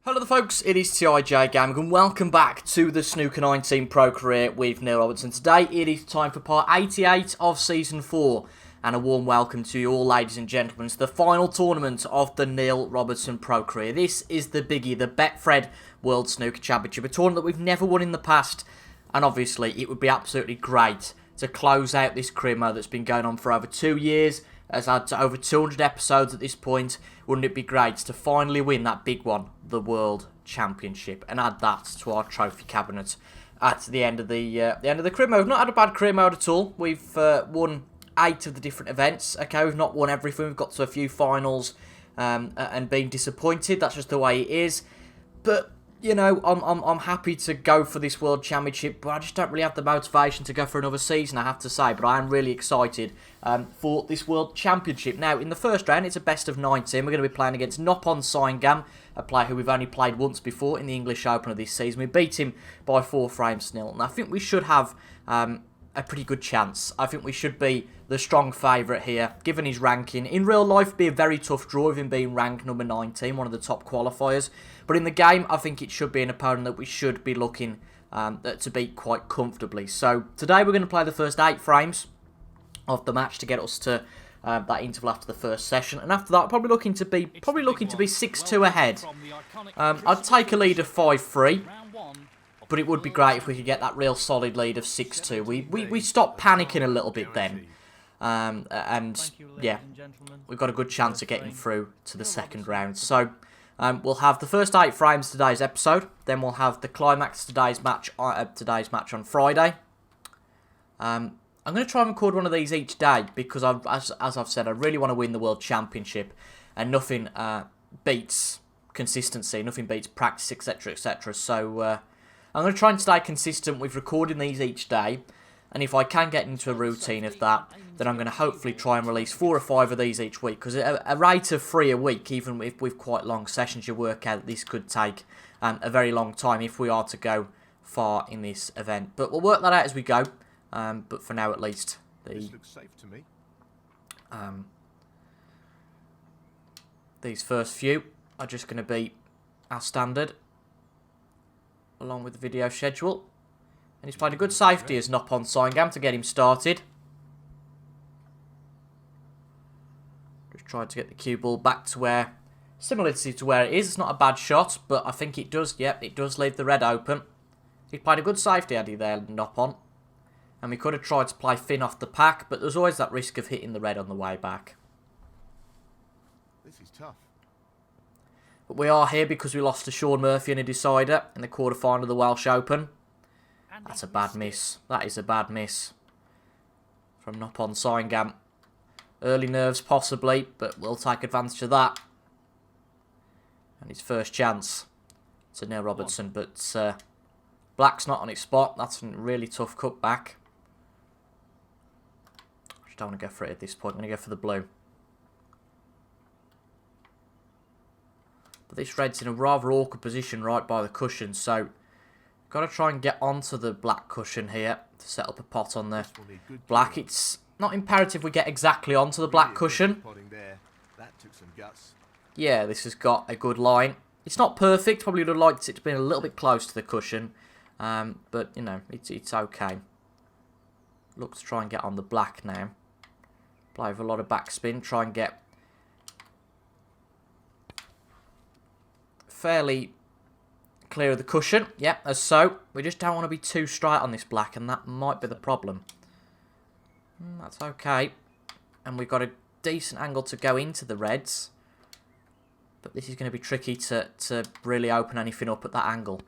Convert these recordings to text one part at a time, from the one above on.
Hello there folks, it is TIJ Gaming and welcome back to the Snooker 19 Pro Career with Neil Robertson. Today it is time for part 88 of Season 4 and a warm welcome to you all ladies and gentlemen to the final tournament of the Neil Robertson Pro Career. This is the biggie, the Betfred World Snooker Championship, a tournament that we've never won in the past, and obviously it would be absolutely great to close out this career mode that's been going on for over 2 years. Has had over 200 episodes at this point. Wouldn't it be great to finally win that big one, the World Championship, and add that to our trophy cabinet at the end of the career mode? We've not had a bad career mode at all. We've won 8 of the different events. Okay, we've not won everything. We've got to a few finals and been disappointed. That's just the way it is. But you know, I'm happy to go for this World Championship, but I just don't really have the motivation to go for another season, I have to say. But I am really excited for this World Championship. Now, in the first round, it's a best of 19. We're going to be playing against Noppon Saingam, a player who we've only played once before in the English Open of this season. We beat him by 4 frames to 0, and I think we should have a pretty good chance. I think we should be the strong favourite here, given his ranking. In real life, it'd be a very tough draw with him being ranked number 19, one of the top qualifiers. But in the game, I think it should be an opponent that we should be looking to beat quite comfortably. So today we're going to play the first 8 frames of the match to get us to that interval after the first session, and after that, probably looking to be 6-2 ahead. I'd take a lead of 5-3. But it would be great if we could get that real solid lead of 6-2. We stopped panicking a little bit then. And yeah, we've got a good chance of getting through to the second round. So we'll have the first 8 frames of today's episode. Then we'll have the climax of today's match on Friday. I'm going to try and record one of these each day because, as I've said, I really want to win the World Championship. And nothing beats consistency. Nothing beats practice, etc., etc. So I'm going to try and stay consistent with recording these each day, and if I can get into a routine of that, then I'm going to hopefully try and release 4 or 5 of these each week, because a rate of 3 a week, even if with quite long sessions, you work out that this could take a very long time if we are to go far in this event. But we'll work that out as we go, but for now at least, this looks safe to me. These first few are just going to be our standard, along with the video schedule. And he's played a good safety as Noppon Saingam to get him started. Just tried to get the cue ball back to where, similar to where it is. It's not a bad shot, but I think it does, yep, it does leave the red open. He played a good safety, had he there, Noppon. And we could have tried to play thin off the pack, but there's always that risk of hitting the red on the way back. This is tough. But we are here because we lost to Sean Murphy in a decider in the quarter-final of the Welsh Open. That's a bad miss. That is a bad miss from Noppon Saingam. Early nerves possibly, but we'll take advantage of that. And his first chance to Neil Robertson, but black's not on its spot. That's a really tough cutback. I just don't want to go for it at this point. I'm going to go for the blue. But this red's in a rather awkward position right by the cushion, so got to try and get onto the black cushion here to set up a pot on the black. It's not imperative we get exactly onto the black cushion. Yeah, this has got a good line. It's not perfect, probably would have liked it to be a little bit close to the cushion, but you know, it's okay. Look to try and get on the black now. Play with a lot of backspin, try and get fairly clear of the cushion. Yep, as so. We just don't want to be too straight on this black, and that might be the problem. That's okay. And we've got a decent angle to go into the reds. But this is going to be tricky to really open anything up at that angle.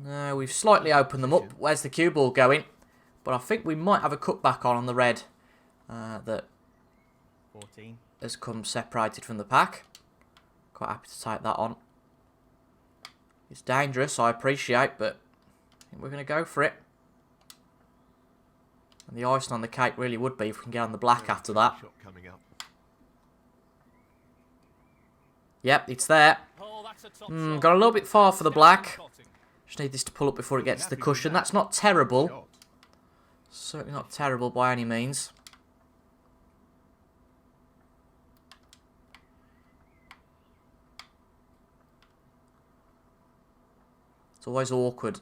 No, we've slightly opened them up. Where's the cue ball going? But I think we might have a cutback on the red that 14 has come separated from the pack. Quite happy to take that on. It's dangerous, I appreciate, but I think we're going to go for it. And the icing on the cake really would be if we can get on the black after that. Yep, it's there. Got a little bit far for the black. Just need this to pull up before it gets to the cushion. That's not terrible. Certainly not terrible by any means. It's always awkward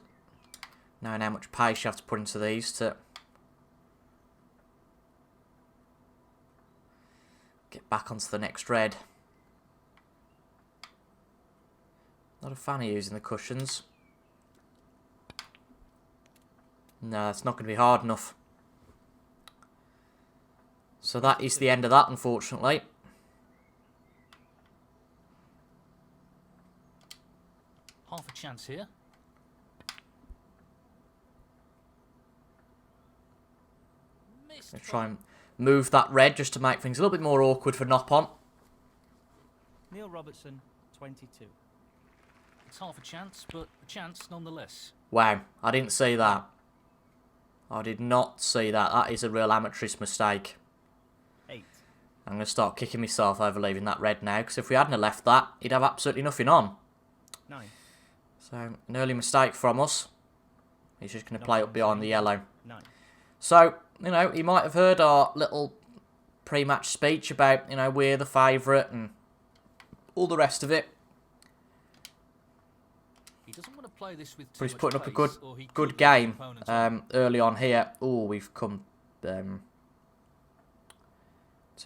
knowing how much pace you have to put into these to get back onto the next red. Not a fan of using the cushions. No, it's not going to be hard enough. So that is the end of that, unfortunately. Half a chance here. Missed. Let's try and move that red just to make things a little bit more awkward for Nop-On. Neil Robertson, 22. It's half a chance, but a chance nonetheless. Wow, I didn't see that. I did not see that. That is a real amateurish mistake. 8. I'm going to start kicking myself over leaving that red now, because if we hadn't have left that, he'd have absolutely nothing on. 9. So, an early mistake from us. He's just going to play up behind the yellow. 9. So, you know, he might have heard our little pre-match speech about, you know, we're the favourite and all the rest of it. He doesn't want to play this with too But he's much putting up a pace, or he good could game leave his opponent on. early on here. Oh, we've come too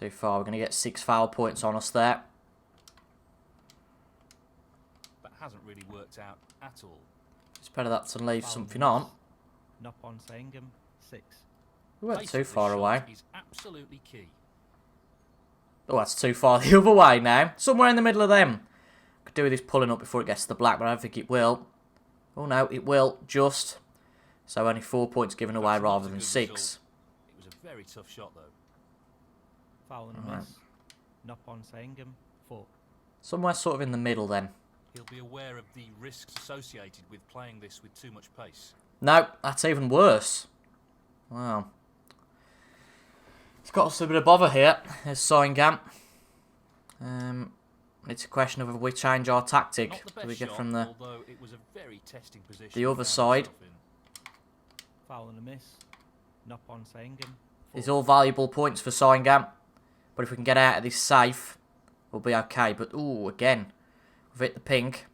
far. We're going to get 6 foul points on us there. But hasn't really worked out at all. It's better that to leave Foul something miss. on. Nop-On Sangam, 6. We went Pace too of this far shot away. is absolutely key. Oh, that's too far the other way now. Somewhere in the middle of them. Could do with this pulling up before it gets to the black, but I don't think it will. Oh no, it will, just. So only 4 points given away That's not rather a than good 6. result. It was a very tough shot, though. Foul and a Alright. miss. Nop-On Sangam, 4. Somewhere sort of in the middle then. He'll be aware of the risks associated with playing this with too much pace. No, that's even worse. Wow. It's got us a bit of bother here. There's Soingam. It's a question of if we change our tactic. Not the Do we best get shot, from the although it was a very testing position the he other found side? himself in. Foul and a miss. Nop-On Sangam, 4. These are all valuable points for Soingam. But if we can get out of this safe, we'll be okay. But, ooh, again, we've hit the pink.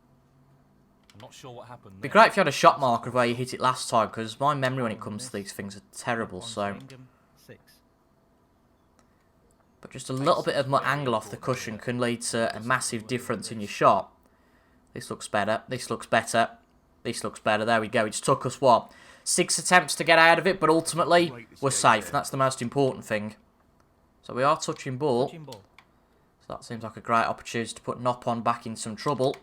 I'm not sure what happened It'd be there. great if you had a shot marker of where you hit it last time, because my memory when it comes to these things are terrible. Nop-On So, Sangam, 6. but just a little bit of my angle off the cushion can lead to a massive difference in your shot. This looks better. This looks better. This looks better. There we go. It's took us, what, 6 attempts to get out of it, but ultimately we're safe. And that's the most important thing. So we are touching ball. Touching ball. So that seems like a great opportunity to put Nop-On back in some trouble.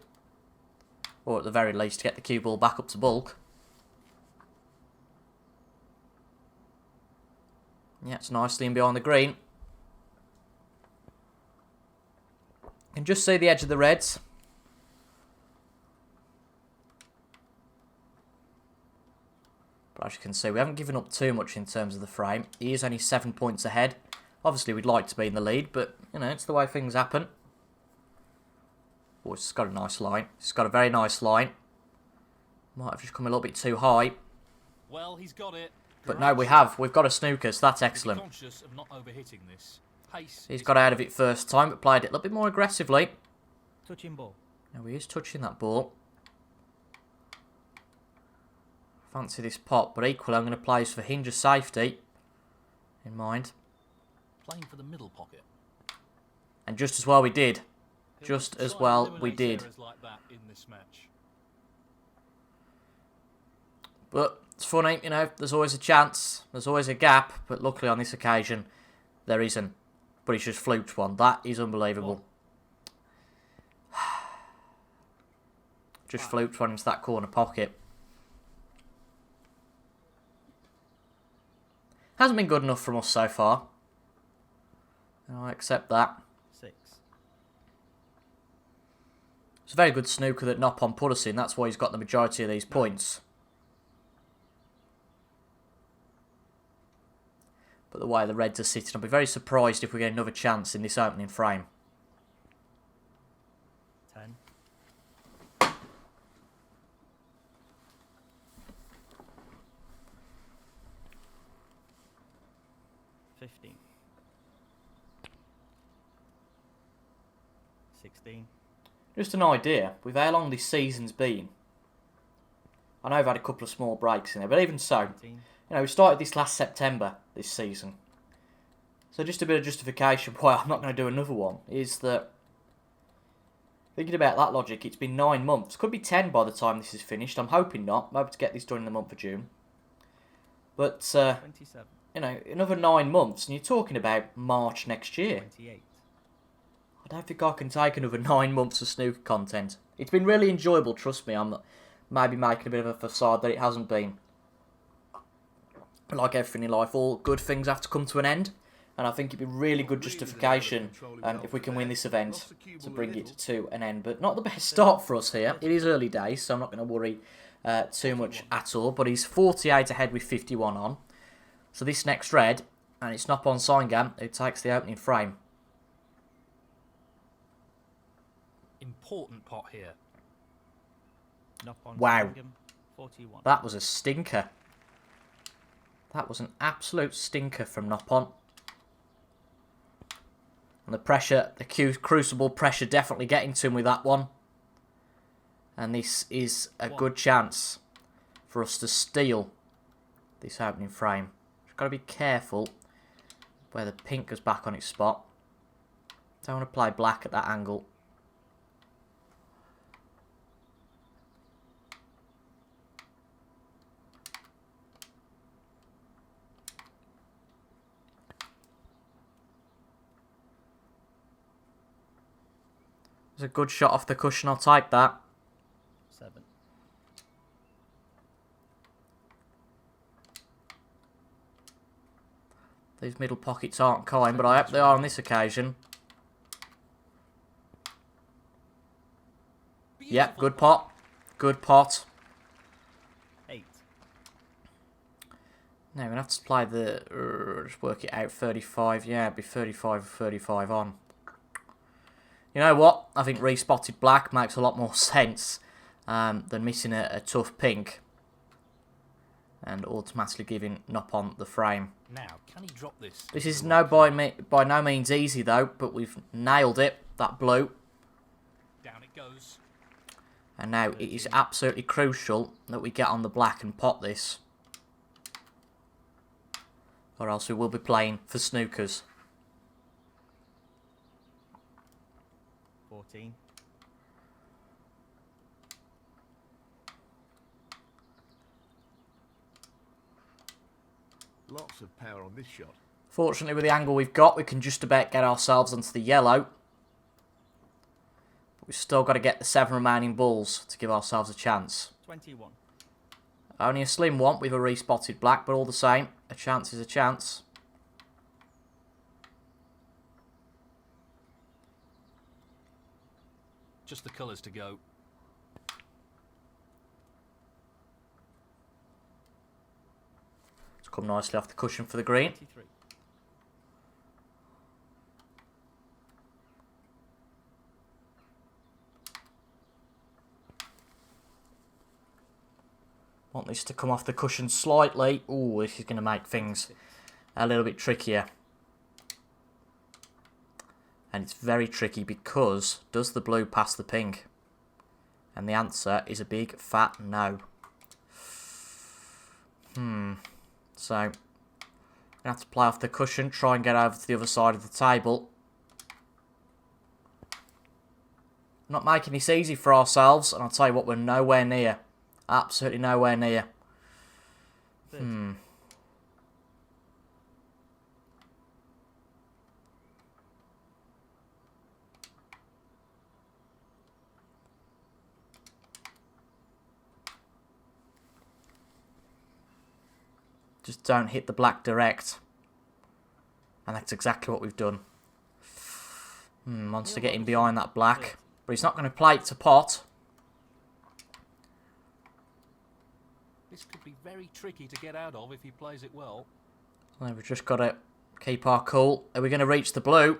Or at the very least, to get the cue ball back up to bulk. Yeah, it's nicely in behind the green. You can just see the edge of the reds. But as you can see, we haven't given up too much in terms of the frame. He is only 7 points ahead. Obviously, we'd like to be in the lead, but, you know, it's the way things happen. Oh, it's got a nice line. It's got a very nice line. Might have just come a little bit too high. Well, he's got it. But no, we have. We've got a snooker, so that's excellent. Be conscious of not overhitting this. Pace He's is got out of it first time, but played it a little bit more aggressively. Touching ball. Now he is touching that ball. Fancy this pot, but equally I'm going to play this for hinge of safety in mind. playing for the middle pocket. And just as well we did. He'll Just try as and well eliminate we did. errors like that in this match. But it's funny, you know, there's always a chance. There's always a gap. But luckily on this occasion, there isn't. But he's just fluked one. That is unbelievable. Just fluked one into that corner pocket. Hasn't been good enough from us so far. I accept that. 6. It's a very good snooker that Nop-On put us in. That's why he's got the majority of these points. But the way the Reds are sitting, I'll be very surprised if we get another chance in this opening frame. 10. 15. 16. Just an idea, with how long this season's been, I know I've had a couple of small breaks in there, but even so, 19. we started this last September, this season. So just a bit of justification why I'm not going to do another one is that, thinking about that logic, it's been 9 months. Could be 10 by the time this is finished. I'm hoping not. I'm hoping to get this done in the month of June. But, 27. Another 9 months, and you're talking about March next year. 28. I don't think I can take another 9 months of snooker content. It's been really enjoyable, trust me. I'm maybe making a bit of a facade that it hasn't been. Like everything in life, all good things have to come to an end. And I think it'd be really good justification if we can win this event to bring it to an end. But not the best start for us here. It is early days, so I'm not going to worry too much at all. But he's 48 ahead with 51 on. So this next red, and it's not on Sign who takes the opening frame. Important pot here. Knock on Wow. Sangam, 41. That was a stinker. That was an absolute stinker from Nopon. And the pressure, the Crucible pressure definitely getting to him with that one. And this is a good chance for us to steal this opening frame. Just got to be careful where the pink goes back on its spot. Don't want to play black at that angle. It's a good shot off the cushion, I'll take that. 7. These middle pockets aren't kind, but I hope they are on this occasion. Yep, good pot. Good pot. 8. Now we're going to have to play the... just work it out, 35. Yeah, it'd be 35 on. You know what? I think respotted black makes a lot more sense than missing a tough pink. And automatically giving Nopon the frame. Now, can he drop this? This is by no means easy though, but we've nailed it, that blue. Down it goes. And now it is absolutely crucial that we get on the black and pot this. Or else we will be playing for snookers. 14. Lots of power on this shot. Fortunately, with the angle we've got, we can just about get ourselves onto the yellow. But we've still got to get the 7 remaining balls to give ourselves a chance. 21. Only a slim one with a respotted black, but all the same, a chance is a chance. Just the colours to go. It's come nicely off the cushion for the green. 23. Want this to come off the cushion slightly. Ooh, this is going to make things a little bit trickier. And it's very tricky because does the blue pass the pink? And the answer is a big fat no. So, I'm going to have to play off the cushion, try and get over to the other side of the table. Not making this easy for ourselves, and I'll tell you what, we're nowhere near. Absolutely nowhere near. 30. Just don't hit the black direct. And that's exactly what we've done. Wants to get in behind that black. But he's not going to play it to pot. This could be very tricky to get out of if he plays it well. So we've just got to keep our cool. Are we going to reach the blue?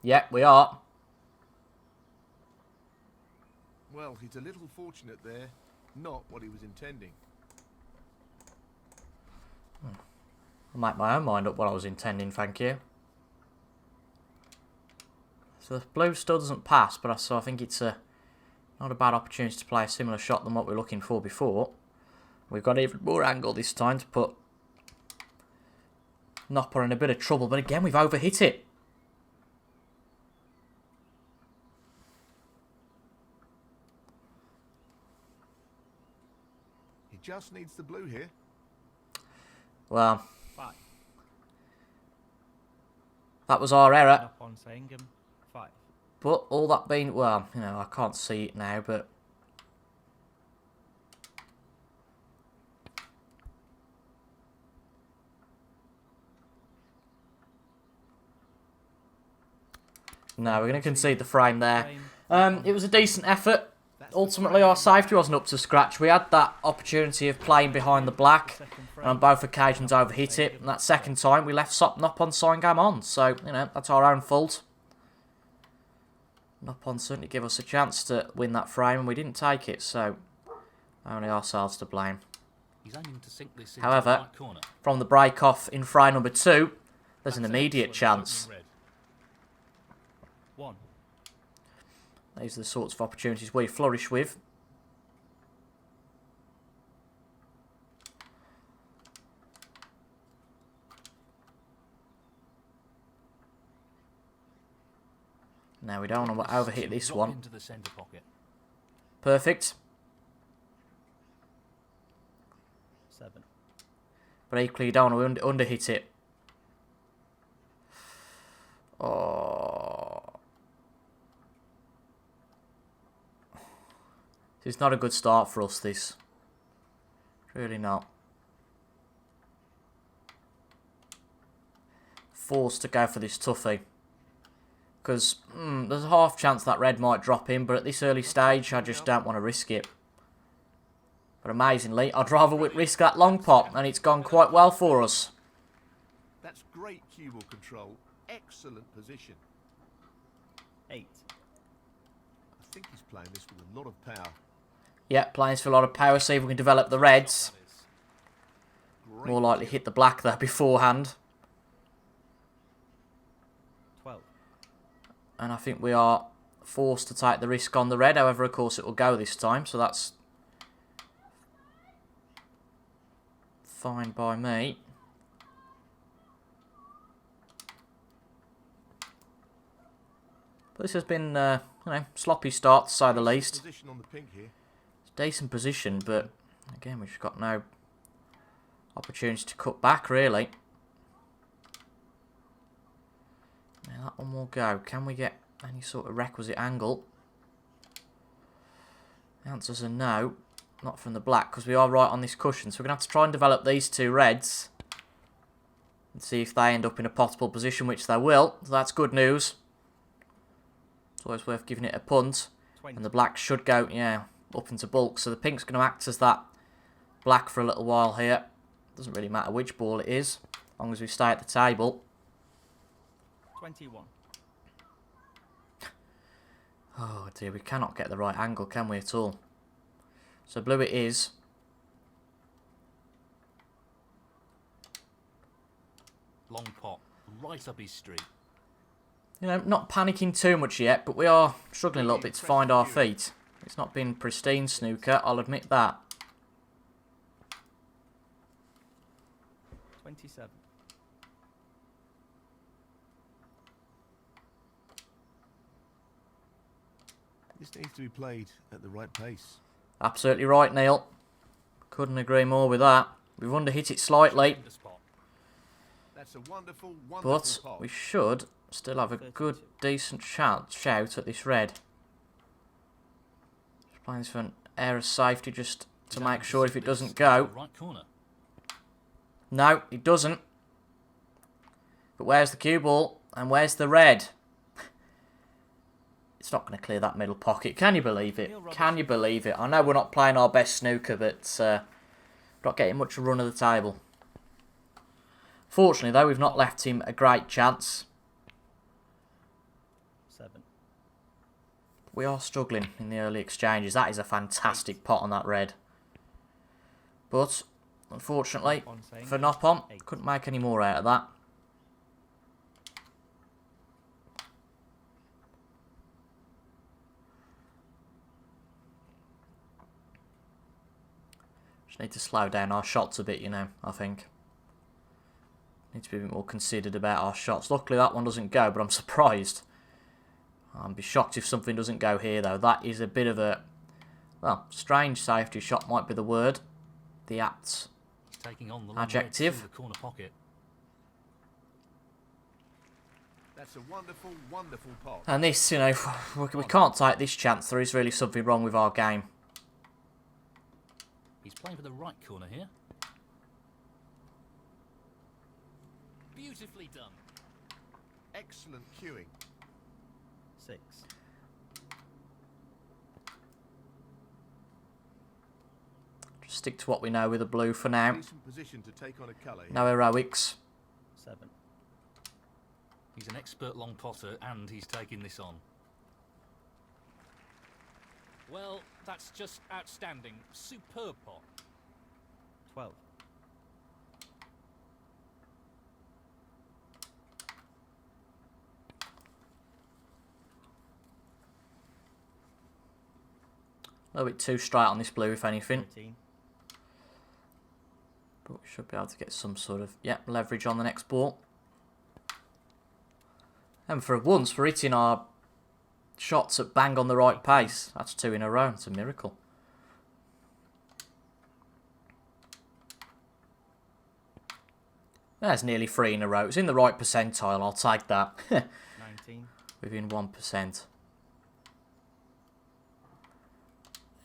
Yep, we are. Well, he's a little fortunate there. Not what he was intending. I'll make my own mind up what I was intending, thank you. So the blue still doesn't pass, but I think it's not a bad opportunity to play a similar shot than what we were looking for before. We've got even more angle this time to put Nopper in a bit of trouble. But again, we've overhit it. He just needs the blue here. Well, 5. that was our error. Nop on Sangam. 5. But all that being, well, you know, I can't see it now, but no, we're going to concede the frame there. It was a decent effort. Ultimately, our safety wasn't up to scratch. We had that opportunity of playing behind the black, and on both occasions overhit it. And that second time, we left Nop on Sangam on. So, you know, that's our own fault. Nopon certainly gave us a chance to win that frame, and we didn't take it, so only ourselves to blame. He's aiming to sink this into However, the right corner. from the break-off in frame number 2, there's an immediate chance. 1. These are the sorts of opportunities we flourish with. Now we don't want to overhit this Drop one. into the centre pocket. Perfect. 7. But equally you don't want to underhit it. Oh. This is not a good start for us, this. Really not. Forced to go for this toughie. Because there's a half chance that red might drop in, but at this early stage, I just don't want to risk it. But amazingly, I'd rather risk that long pot, and it's gone quite well for us. That's great cue ball control. Excellent position. 8. I think he's playing this with a lot of power. Yeah, playing for a lot of power. See if we can develop the reds. Great More likely cue. hit the black there beforehand. 12. And I think we are forced to take the risk on the red. However, of course, it will go this time. So that's fine by me. But this has been, you know, sloppy start to say the least. Position on the pink here. It's a decent position, but again, we've got no opportunity to cut back, really. Now that one will go. Can we get any sort of requisite angle? The answers are no. Not from the black, because we are right on this cushion. So we're going to have to try and develop these two reds. And see if they end up in a potable position, which they will. So that's good news. It's always worth giving it a punt. 20. And the black should go, yeah, up into bulk. So the pink's going to act as that black for a little while here. Doesn't really matter which ball it is, as long as we stay at the table. 21. Oh dear, we cannot get the right angle, can we, at all? So blue it is. Long pot, right up his street. You know, not panicking too much yet, but we are struggling a little bit to find our feet. It's not been pristine snooker, I'll admit that. 27. This needs to be played at the right pace. Absolutely right, Neil. Couldn't agree more with that. We've underhit it slightly, Tremendous pot. That's a wonderful, wonderful but pot. we should still have a good, decent shout at this red. Just playing this for an air of safety just to He's make aiming sure if sink it this doesn't into go. the right corner. No, it doesn't. But where's the cue ball? And where's the red? It's not going to clear that middle pocket. Can you believe it? Can you believe it? I know we're not playing our best snooker, but not getting much run of the table. Fortunately, though, we've not left him a great chance. 7. We are struggling in the early exchanges. That is a fantastic pot on that red. But, unfortunately, for Nopon, couldn't make any more out of that. Just need to slow down our shots a bit, you know, I think. Need to be a bit more considered about our shots. Luckily that one doesn't go, but I'm surprised. I'd be shocked if something doesn't go here, though. That is a bit of a, well, strange safety shot might be the word. The apt Taking on the adjective. The corner pocket. That's a wonderful, wonderful pot. And this, you know, we can't take this chance. There is really something wrong with our game. He's playing for the right corner here. Beautifully done. Excellent cueing. 6. Just stick to what we know with the blue for now. Decent position to take on a colour here. No heroics. 7. He's an expert long potter, and he's taking this on. Well, that's just outstanding. Superb pot. 12. A little bit too straight on this blue, if anything. 13. But we should be able to get some sort of, leverage on the next ball. And for once, we're hitting our shots at bang on the right pace. That's 2 in a row. It's a miracle. That's nearly 3 in a row. It's in the right percentile. I'll take that. 19. Within 1%.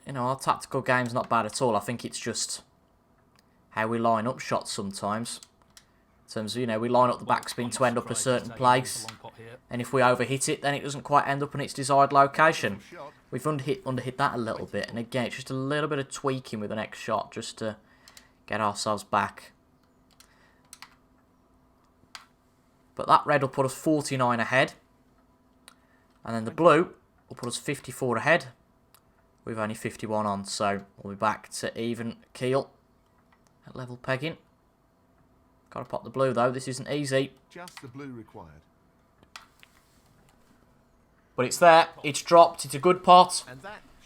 You know, our tactical game's not bad at all. I think it's just how we line up shots sometimes. In terms of, you know, we line up the backspin to end up a certain place. And if we overhit it, then it doesn't quite end up in its desired location. We've underhit that a little bit. And again, it's just a little bit of tweaking with the next shot just to get ourselves back. But that red will put us 49 ahead. And then the blue will put us 54 ahead. We've only 51 on, so we'll be back to even keel at level pegging. Got to pop the blue, though. This isn't easy. Just the blue required. But it's there. It's dropped. It's a good pot.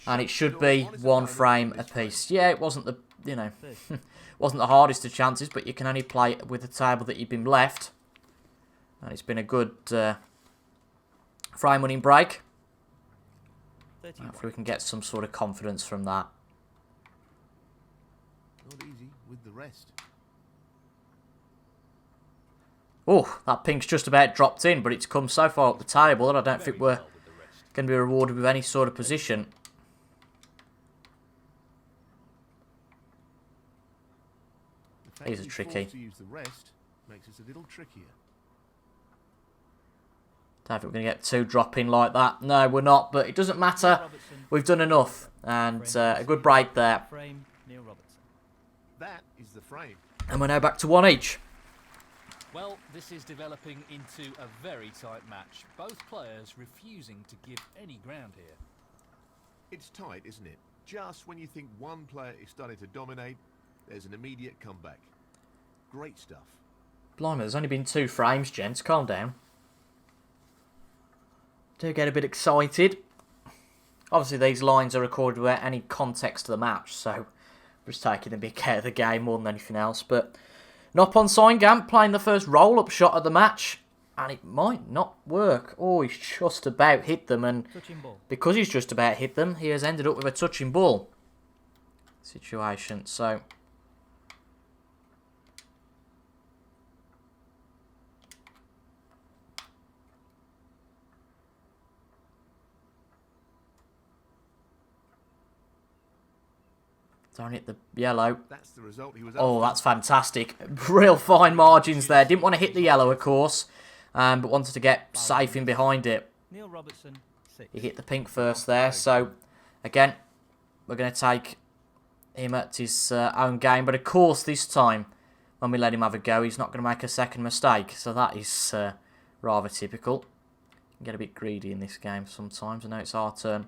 And it should be 1 frame apiece. Yeah, it wasn't the, you know, wasn't the hardest of chances, but you can only play with the table that you've been left. And it's been a good frame winning break. 31. Hopefully we can get some sort of confidence from that. not easy with the rest. Oh, that pink's just about dropped in, but it's come so far up the table that I don't think we're going to be rewarded with any sort of position. These are tricky. To use the rest makes us a little trickier. Don't think we're going to get 2 drop in like that. No, we're not, but it doesn't matter. Robertson. We've done enough, and a good break there. Frame, Neil Robertson. That is the frame. And we're now back to 1 each. Well, this is developing into a very tight match. Both players refusing to give any ground here. It's tight, isn't it? Just when you think one player is starting to dominate, there's an immediate comeback. Great stuff. Blimey, there's only been 2 frames, gents. Calm down. Do get a bit excited. Obviously, these lines are recorded without any context to the match, so I'm just taking a bit out of the game more than anything else. But Nop on Signgam playing the first roll-up shot of the match, and it might not work. Oh, he's just about hit them, and Touching ball. because he's just about hit them, he has ended up with a touching ball situation. So don't hit the yellow. That's the result he was Oh, after. that's fantastic. Real fine margins there. Didn't want to hit the yellow, of course, but wanted to get safe in behind it. Neil Robertson, 6. He hit the pink first there. So, again, we're going to take him at his own game. But, of course, this time, when we let him have a go, he's not going to make a second mistake. So that is rather typical. You can get a bit greedy in this game sometimes. I know it's our turn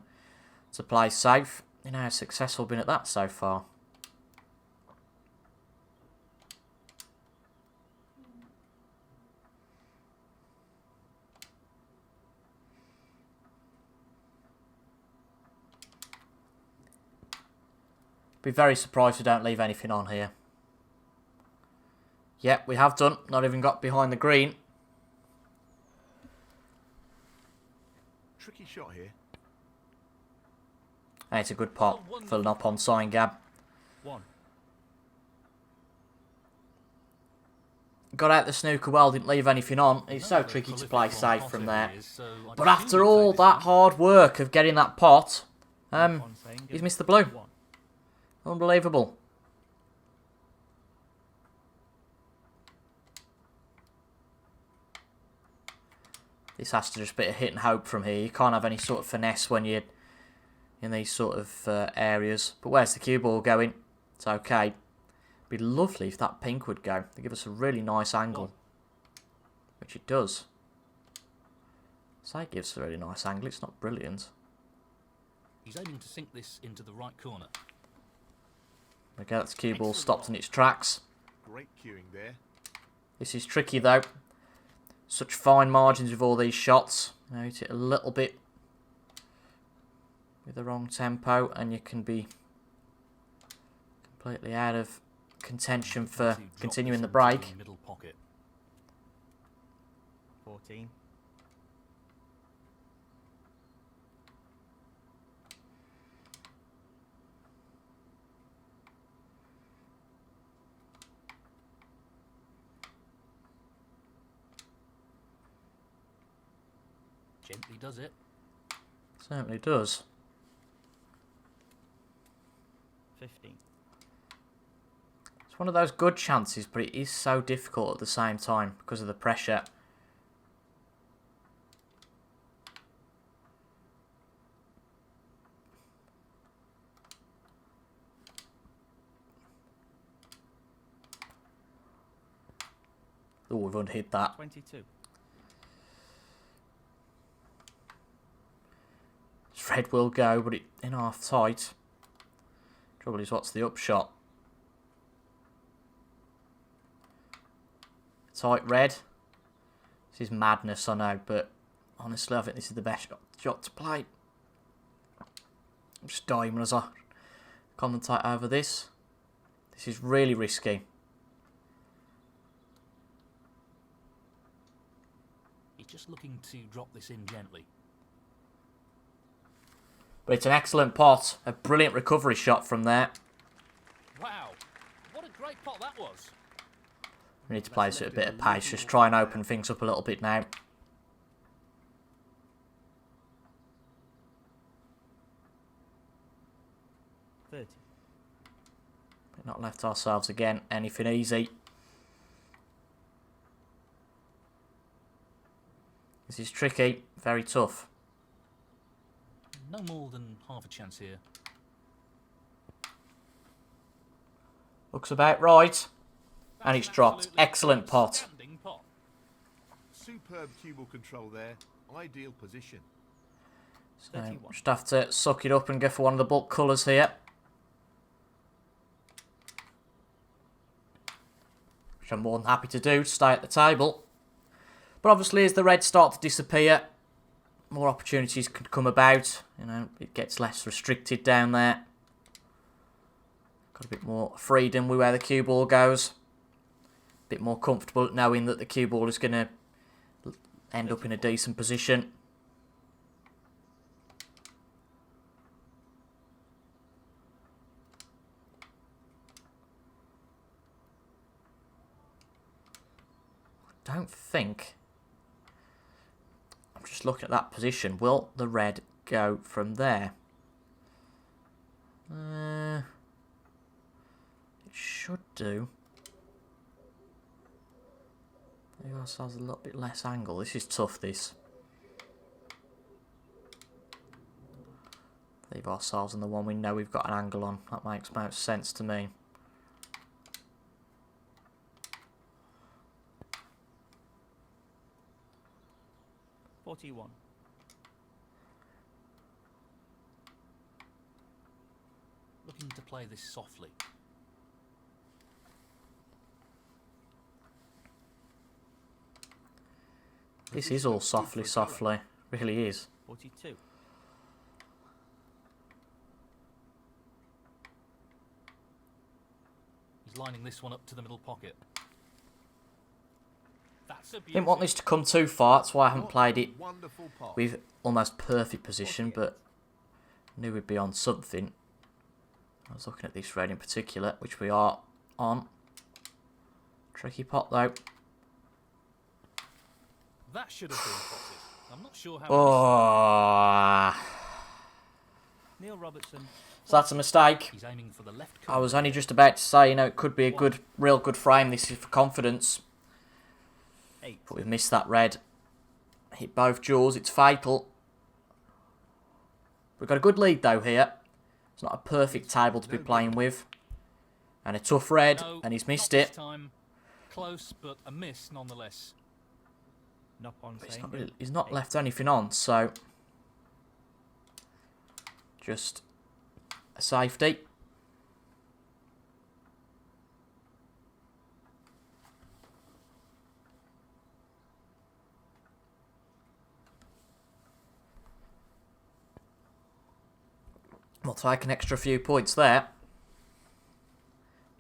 to play safe. You know how successful we've been at that so far. Be very surprised if we don't leave anything on here. Yep, we have done. Not even got behind the green. Tricky shot here. And it's a good pot. Filling up on sign, Gab. 1. Got out the snooker well, didn't leave anything on. It's so tricky to play safe from there. But after all that hard work of getting that pot, he's missed the blue. 1. Unbelievable. This has to just be a hit and hope from here. You can't have any sort of finesse when you're in these sort of areas. But where's the cue ball going? It's okay. It'd be lovely if that pink would go. They give us a really nice angle. Which it does. So it gives a really nice angle. It's not brilliant. He's aiming to sink this into the right corner. Okay, that's cue ball stopped in its tracks. Great cueing there. This is tricky though. Such fine margins with all these shots. You know, hit it a little bit with the wrong tempo and you can be completely out of contention for continuing the break. Middle pocket. 14. Gently does it. Certainly does. 15. It's one of those good chances, but it is so difficult at the same time because of the pressure. Oh, we've unhit that. 22. Red will go, but it in half tight. Trouble is, what's the upshot? Tight red. This is madness, I know, but honestly, I think this is the best shot to play. I'm just dying as I commentate over this. This is really risky. He's just looking to drop this in gently. But it's an excellent pot. A brilliant recovery shot from there. Wow, what a great pot that was. We need to play this at a bit of pace. Just try and open things up a little bit now. But Not left ourselves again anything easy. This is tricky. Very tough. No more than half a chance here. Looks about right. And it's dropped. Excellent pot. Outstanding pot. Superb cue ball control there. Ideal position. So 31. just have to suck it up and go for one of the bulk colours here. Which I'm more than happy to do to stay at the table. But obviously as the reds start to disappear, more opportunities can come about. You know, it gets less restricted down there. Got a bit more freedom with where the cue ball goes. A bit more comfortable knowing that the cue ball is going to end up in a decent position. I don't think... I'm just looking at that position. Will the red go from there? It should do. Give ourselves a little bit less angle. This is tough, this. Leave ourselves on the one we know we've got an angle on. That makes most sense to me. $41. Looking to play this softly. This is all softly, softly. Really is. 42. He's lining this one up to the middle pocket. That's a Didn't want this to come too far, that's why I haven't played it Wonderful pot. with almost perfect position, but knew we'd be on something. I was looking at this red in particular, which we are on. Tricky pot though. That should have been potted. I'm not sure how. Oh, Neil Robertson. so that's a mistake. He's aiming for the left. I was only just about to say, you know, it could be a good, real good frame. This is for confidence. 8. But we've missed that red. Hit both jaws, it's fatal. We've got a good lead though here. It's not a perfect table to be playing with. And a tough red, No, and he's missed not it. this time. Close, but a miss nonetheless. Knock on But saying. he's not left anything on, so just a safety. We'll take an extra few points there.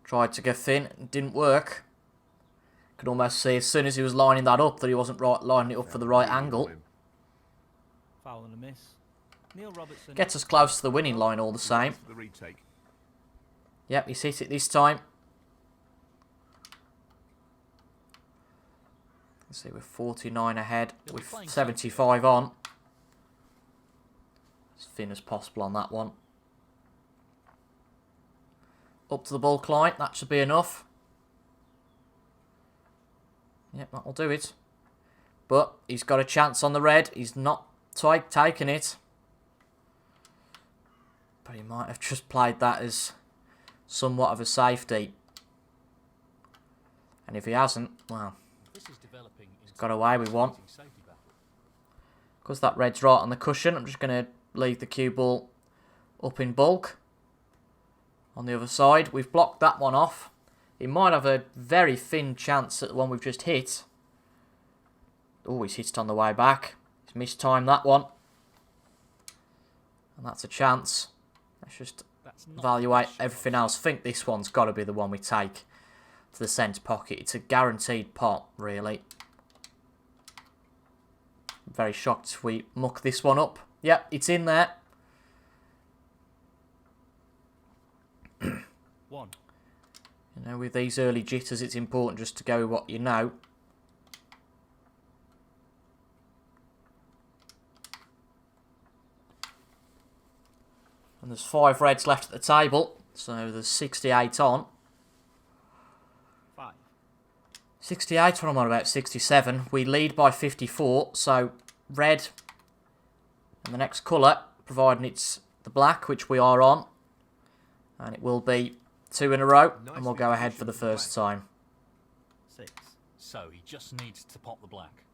Tried to go thin, it didn't work. Could almost see as soon as he was lining that up that he wasn't lining it up for the right angle. Foul and a miss. Neil Robertson. Gets us close to the winning line all the same. The retake. Yep, he's hit it this time. Let's see, we're 49 ahead with 75 on. As thin as possible on that one. Up to the bulk line, that should be enough. Yep, that'll do it. But he's got a chance on the red. He's not taken it. But he might have just played that as somewhat of a safety. And if he hasn't, well, This is developing he's got away with one. safety battle. Because that red's right on the cushion, I'm just going to leave the cue ball up in bulk. On the other side, we've blocked that one off. He might have a very thin chance at the one we've just hit. Oh, he's hit it on the way back. He's mistimed that one. And that's a chance. Let's just That's not evaluate the shot. everything else. I think this one's got to be the one we take to the centre pocket. It's a guaranteed pot, really. I'm very shocked if we muck this one up. Yep, it's in there. 1. You know, with these early jitters, it's important just to go with what you know. And there's 5 reds left at the table, so there's 68 on. 5. 68 when I'm on about 67. We lead by 54, so red and the next colour, providing it's the black, which we are on. And it will be 2 in a row, and we'll go ahead for the first time. 6. So he just needs to pop the black.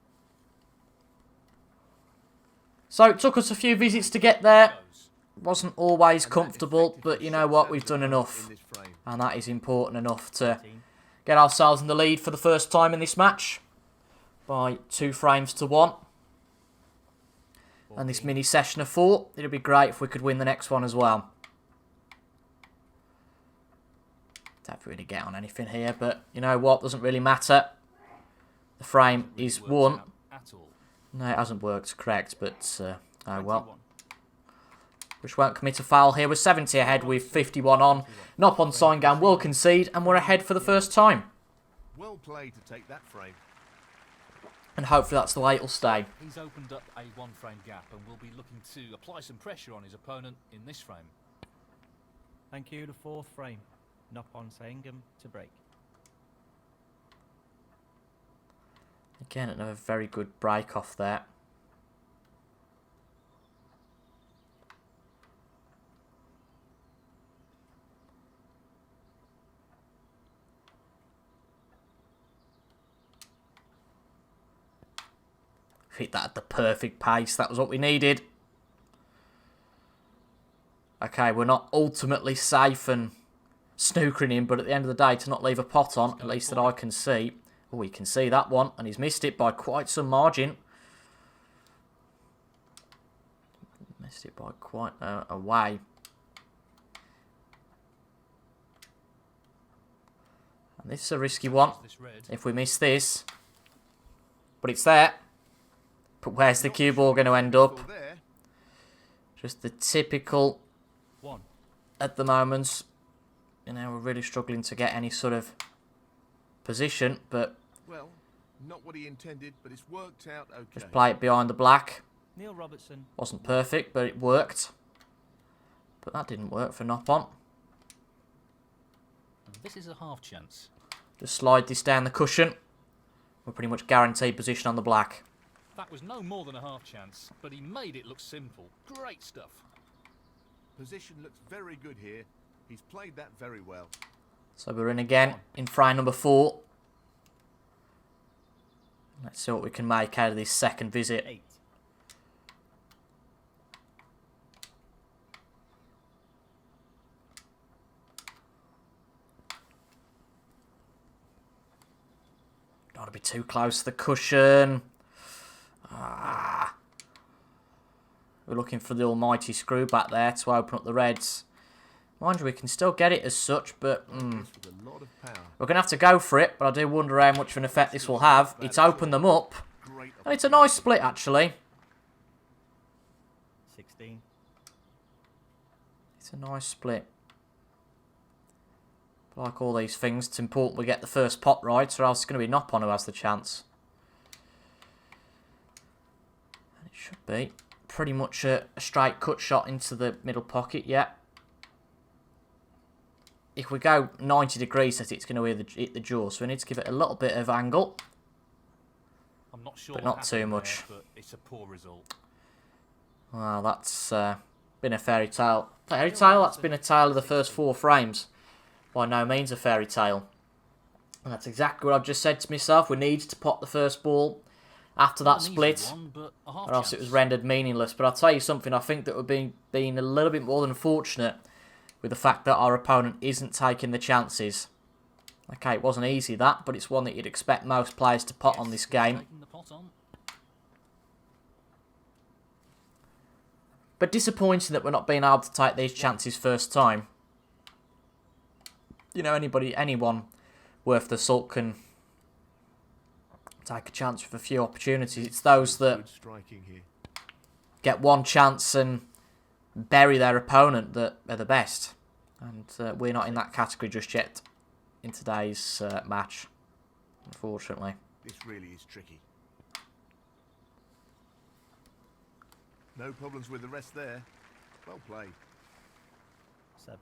So it took us a few visits to get there. Goes. Wasn't always comfortable, but you know what? We've done enough. And that is important enough to 13. get ourselves in the lead for the first time in this match. By 2 frames to 1. And this mini session of 4. It'd be great if we could win the next one as well. Don't really get on anything here, but you know what? Doesn't really matter. The frame is Worked 1. out At all. No, it hasn't worked correct, but oh well. 21. Which won't commit a foul here. We're 70 ahead with 51 on. Not on sign gun will concede, and we're ahead for the first time. Well played to take that frame. And hopefully that's the way it'll stay. He's opened up a 1-frame gap and will be looking to apply some pressure on his opponent in this frame. Thank you. The 4th frame. Knock on Sahingam to break. Again, another very good break off there. Hit that at the perfect pace. That was what we needed. Okay, we're not ultimately safe and snookering him, but at the end of the day, to not leave a pot on, at least that I can see. Oh, we can see that one, and he's missed it by quite some margin. Missed it by quite a way. This is a risky one. This red. If we miss this. But it's there. But where's the cue ball going to end up? There. Just the typical 1. at the moment. You know, we're really struggling to get any sort of position. But Well, not what he intended, but it's worked out okay. just play it behind the black. Neil Robertson. Wasn't perfect, but it worked. But that didn't work for Nopon. This is a half chance. Just slide this down the cushion. We're pretty much guaranteed position on the black. That was no more than a half chance, but he made it look simple. Great stuff. Position looks very good here. He's played that very well. So we're in again in frame number 4. Let's see what we can make out of this second visit. 8. Don't want to be too close to the cushion. We're looking for the almighty screw back there to open up the reds. Mind you, we can still get it as such, but With a lot of power. we're going to have to go for it. But I do wonder how much of an effect this will have. It's opened them up. Great And it's a nice split, actually. 16. It's a nice split. But like all these things, it's important we get the first pot right, or else it's going to be Nopon who has the chance. And it should be pretty much a straight cut shot into the middle pocket, yeah. If we go 90 degrees at it, it's going to hit the jaw, so we need to give it a little bit of angle. I'm not sure But what not too happened much. there, but it's a poor result. Well, that's been a fairy tale. Fairy tale? That's been a tale of the first 4 frames. By no means a fairy tale. And that's exactly what I've just said to myself. We needed to pot the first ball after that Not an easy split, one, but a half or else it chance. was rendered meaningless. But I'll tell you something, I think that we've been a little bit more than fortunate with the fact that our opponent isn't taking the chances. Okay, it wasn't easy that, but it's one that you'd expect most players to pot on this game. Taking the pot on. But disappointing that we're not being able to take these chances first time. You know, anyone worth the salt can take a chance with a few opportunities. It's those that Good striking here. get one chance and bury their opponent that are the best. And we're not in that category just yet in today's match, unfortunately. This really is tricky. No problems with the rest there. Well played. 7.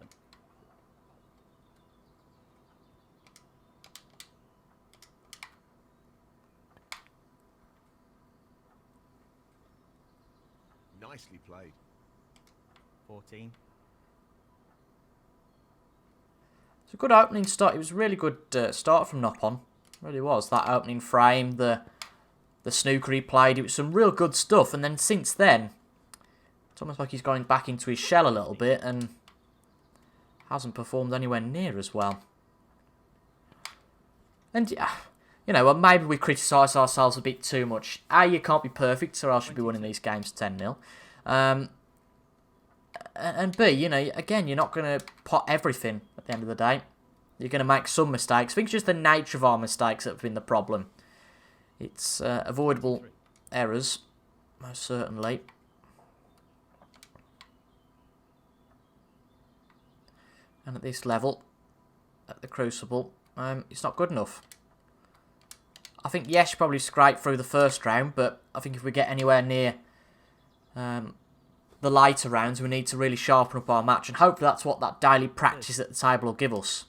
Nicely played. 14. It's a good opening start. It was a really good start from Nopon. Really was. That opening frame, the snooker he played, it was some real good stuff. And then since then, it's almost like he's gone back into his shell a little bit and hasn't performed anywhere near as well. And yeah, you know, maybe we criticise ourselves a bit too much. A, you can't be perfect, or else you'll be winning these games 10-0. And B, you know, again, you're not going to pot everything at the end of the day. You're going to make some mistakes. I think it's just the nature of our mistakes that have been the problem. It's avoidable errors, most certainly. And at this level, at the Crucible, it's not good enough. I think, yes, you probably scrape through the first round, but I think if we get anywhere near the later rounds, we need to really sharpen up our match, and hopefully that's what that daily practice at the table will give us.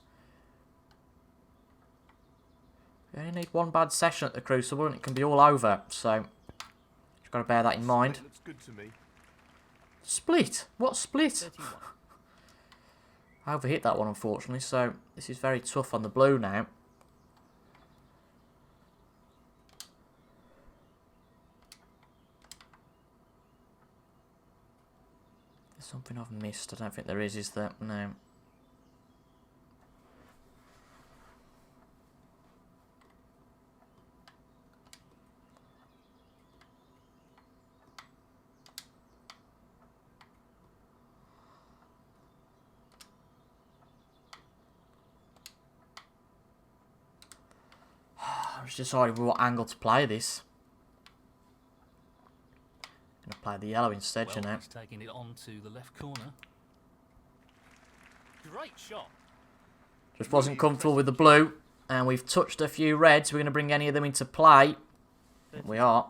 We only need one bad session at the Crucible and it can be all over, so you've got to bear that in mind. That looks good to me. Split? What split? 31. I overhit that one, unfortunately, so this is very tough on the blue now. There's something I've missed. I don't think there is there? No. just decided what angle to play this. Going to play the yellow instead, you know. He's taking it on to the left corner. Great shot. Just wasn't comfortable with the blue. And we've touched a few reds. We're going to bring any of them into play. We are.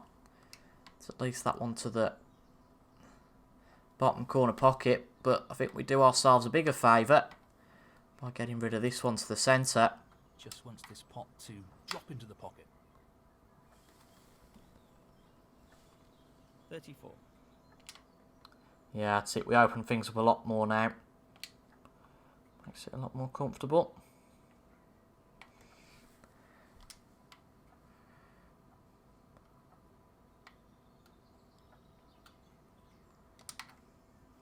It's at least that one to the bottom corner pocket. But I think we do ourselves a bigger favour by getting rid of this one to the centre. Just wants this pot to drop into the pocket. 34. Yeah, that's it. We open things up a lot more now. Makes it a lot more comfortable.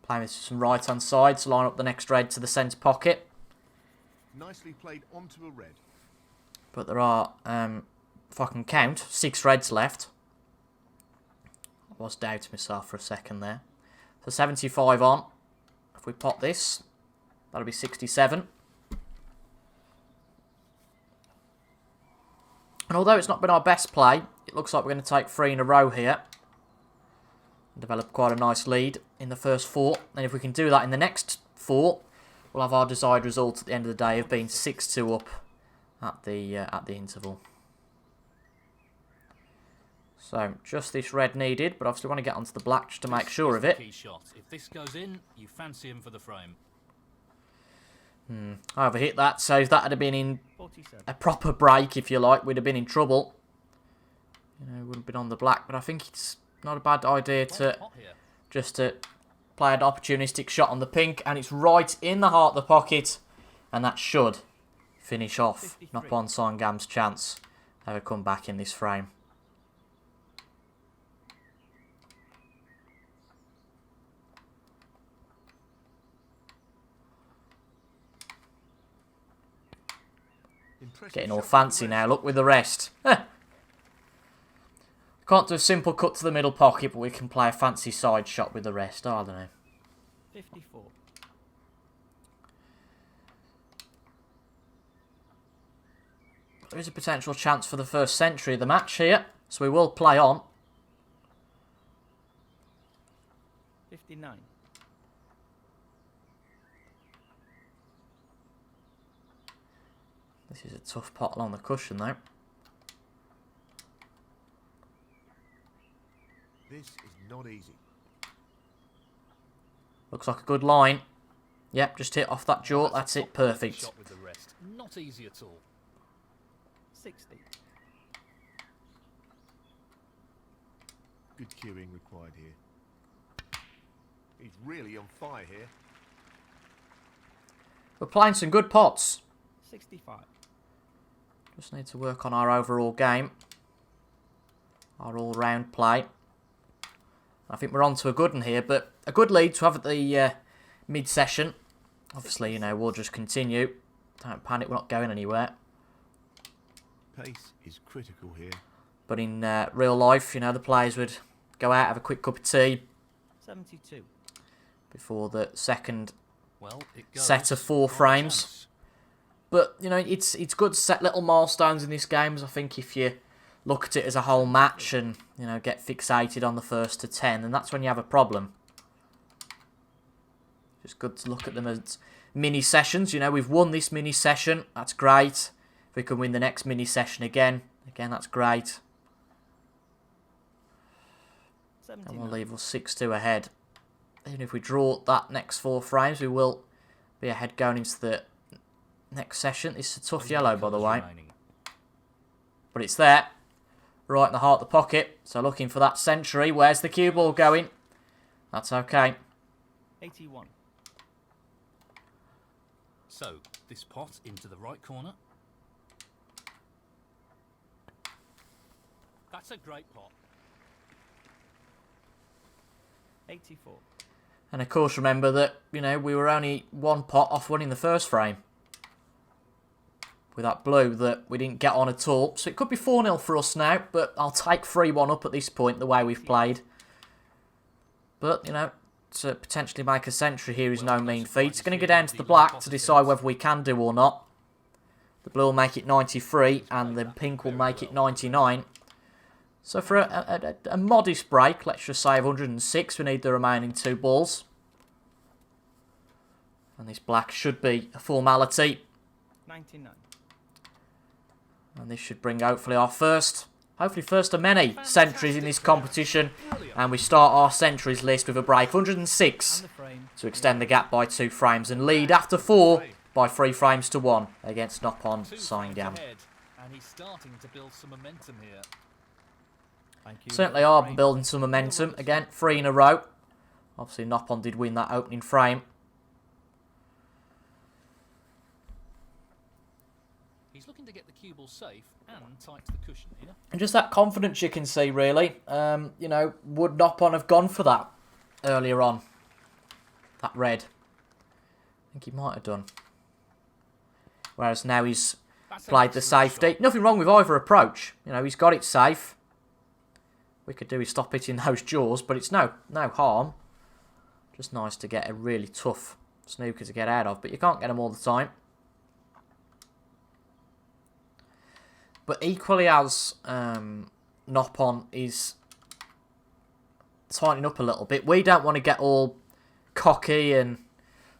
Playing this to some right-hand side to line up the next red to the centre pocket. Nicely played onto a red. But there are, if I can count, 6 reds left. I was doubting myself for a second there. So 75 on. If we pot this, that'll be 67. And although it's not been our best play, it looks like we're going to take 3 in a row here. And develop quite a nice lead in the first 4. And if we can do that in the next 4, we'll have our desired result at the end of the day of being 6-2 up at the interval. So just this red needed, but obviously want to get onto the black just to make sure of it. Key shot. If this goes in, you fancy him for the frame. I overhit that, so if that had been in 47. a proper break, if you like, we'd have been in trouble. You know, wouldn't have been on the black, but I think it's not a bad idea to just to play an opportunistic shot on the pink, and it's right in the heart of the pocket, and that should finish off Nopon Sangam's chance of a comeback in this frame. Getting all fancy now, look with the rest. Can't do a simple cut to the middle pocket, but we can play a fancy side shot with the rest. Oh, I don't know. 54. There is a potential chance for the first century of the match here, so we will play on. 59. This is a tough pot along the cushion, though. This is not easy. Looks like a good line. Yep, just hit off that jaw. That's it, perfect. Shot with the rest. Not easy at all. 60. Good cueing required here. He's really on fire here. We're playing some good pots. 65. Just need to work on our overall game. Our all-round play. I think we're on to a good one here, but a good lead to have at the mid-session. Obviously, you know, we'll just continue. Don't panic, we're not going anywhere. Pace is critical here. But in real life, you know, the players would go out, have a quick cup of tea 72. before the second Well, it goes. set of 4 frames. But, you know, it's good to set little milestones in these games. I think if you look at it as a whole match and, you know, get fixated on the first to 10, then that's when you have a problem. It's good to look at them as mini sessions. You know, we've won this mini session. That's great. If we can win the next mini session again, that's great. 79. And we'll leave us 6-2 ahead. Even if we draw that next 4 frames, we will be ahead going into the next session. It's a tough yellow, by the way. But it's there. Right in the heart of the pocket. So looking for that century. Where's the cue ball going? That's okay. 81. So, this pot into the right corner. That's a great pot. 84. And of course, remember that, you know, we were only 1 pot off winning the first frame. With that blue that we didn't get on at all. So it could be 4-0 for us now, but I'll take 3-1 up at this point, the way we've played. But, you know, to potentially make a century here is no mean feat. It's going to go down to the black to decide whether we can do or not. The blue will make it 93, and the pink will make it 99. So for a modest break, let's just say 106, we need the remaining 2 balls. And this black should be a formality. 99. And this should bring hopefully our first of many centuries in this competition. And we start our centuries list with a break 106 to extend the gap by 2 frames and lead after 4 by 3 frames to 1 against Noppon Sangam. And he's starting to build some momentum here. Certainly are building some momentum. Again, 3 in a row. Obviously, Noppon did win that opening frame. He's looking to get the cue ball safe and tight to the cushion here. And just that confidence you can see, really. You know, would Noppon have gone for that earlier on? That red. I think he might have done. Whereas now he's played the safety. Shot. Nothing wrong with either approach. You know, he's got it safe. We could do is stop hitting those jaws, but it's no harm. Just nice to get a really tough snooker to get out of, but you can't get them all the time. But equally as Noppon is tightening up a little bit, we don't want to get all cocky and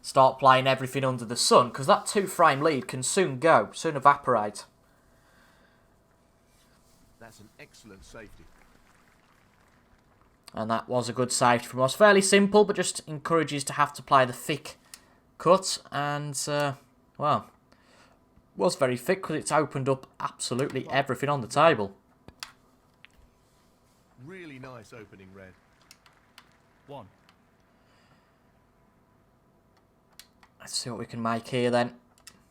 start playing everything under the sun, because that 2-frame lead can soon go, soon evaporate. That's an excellent safety. And that was a good safety from us. Fairly simple, but just encourages to have to play the thick cut. And, well, was very thick because it's opened up absolutely everything on the table. Really nice opening, red. 1. Let's see what we can make here then.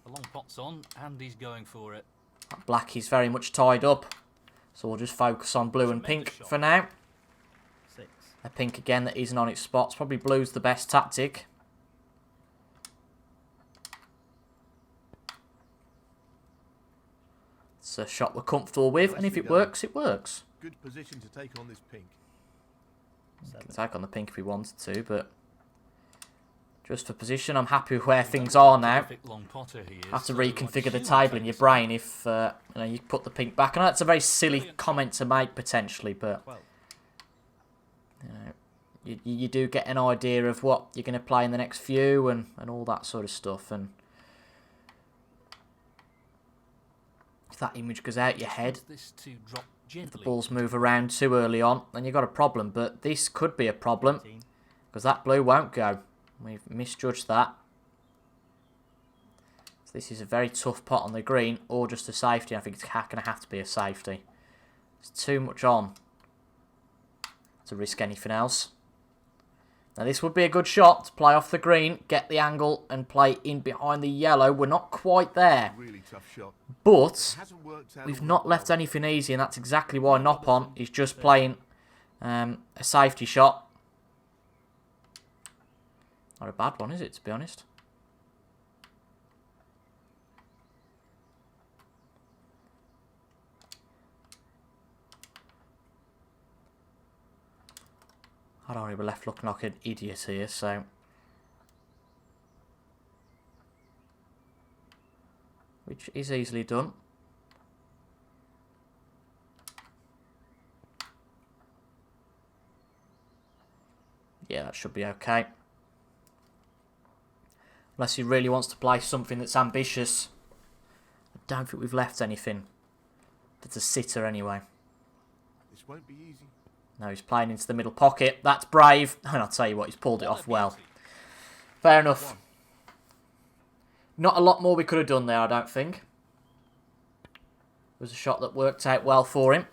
The long pot's on, and he's going for it. That black is very much tied up. So we'll just focus on blue and pink for now. 6. A pink again that isn't on its spots. Probably blue's the best tactic. It's a shot we're comfortable with, and if it works, it works. Good position to take on this pink. We can take on the pink if we wanted to, but just for position, I'm happy with where things are now. Have to reconfigure the table in your brain if you know, you put the pink back. I know that's a very silly comment to make potentially, but you know, you do get an idea of what you're going to play in the next few and all that sort of stuff. And if that image goes out your head, if the balls move around too early on, then you've got a problem. But this could be a problem because that blue won't go. We've misjudged that. So this is a very tough pot on the green, or just a safety. I think it's going to have to be a safety. It's too much on to risk anything else. Now this would be a good shot to play off the green, get the angle and play in behind the yellow. We're not quite there. Really tough shot. But we've not left anything easy, and that's exactly why Noppon is just playing a safety shot. Not a bad one, is it, to be honest? I don't want to be left looking like an idiot here, so... which is easily done. Yeah, that should be okay. Unless he really wants to play something that's ambitious. I don't think we've left anything that's a sitter anyway. This won't be easy. No, he's playing into the middle pocket. That's brave. And I'll tell you what, he's pulled it off well. Fair enough. Not a lot more we could have done there, I don't think. It was a shot that worked out well for him.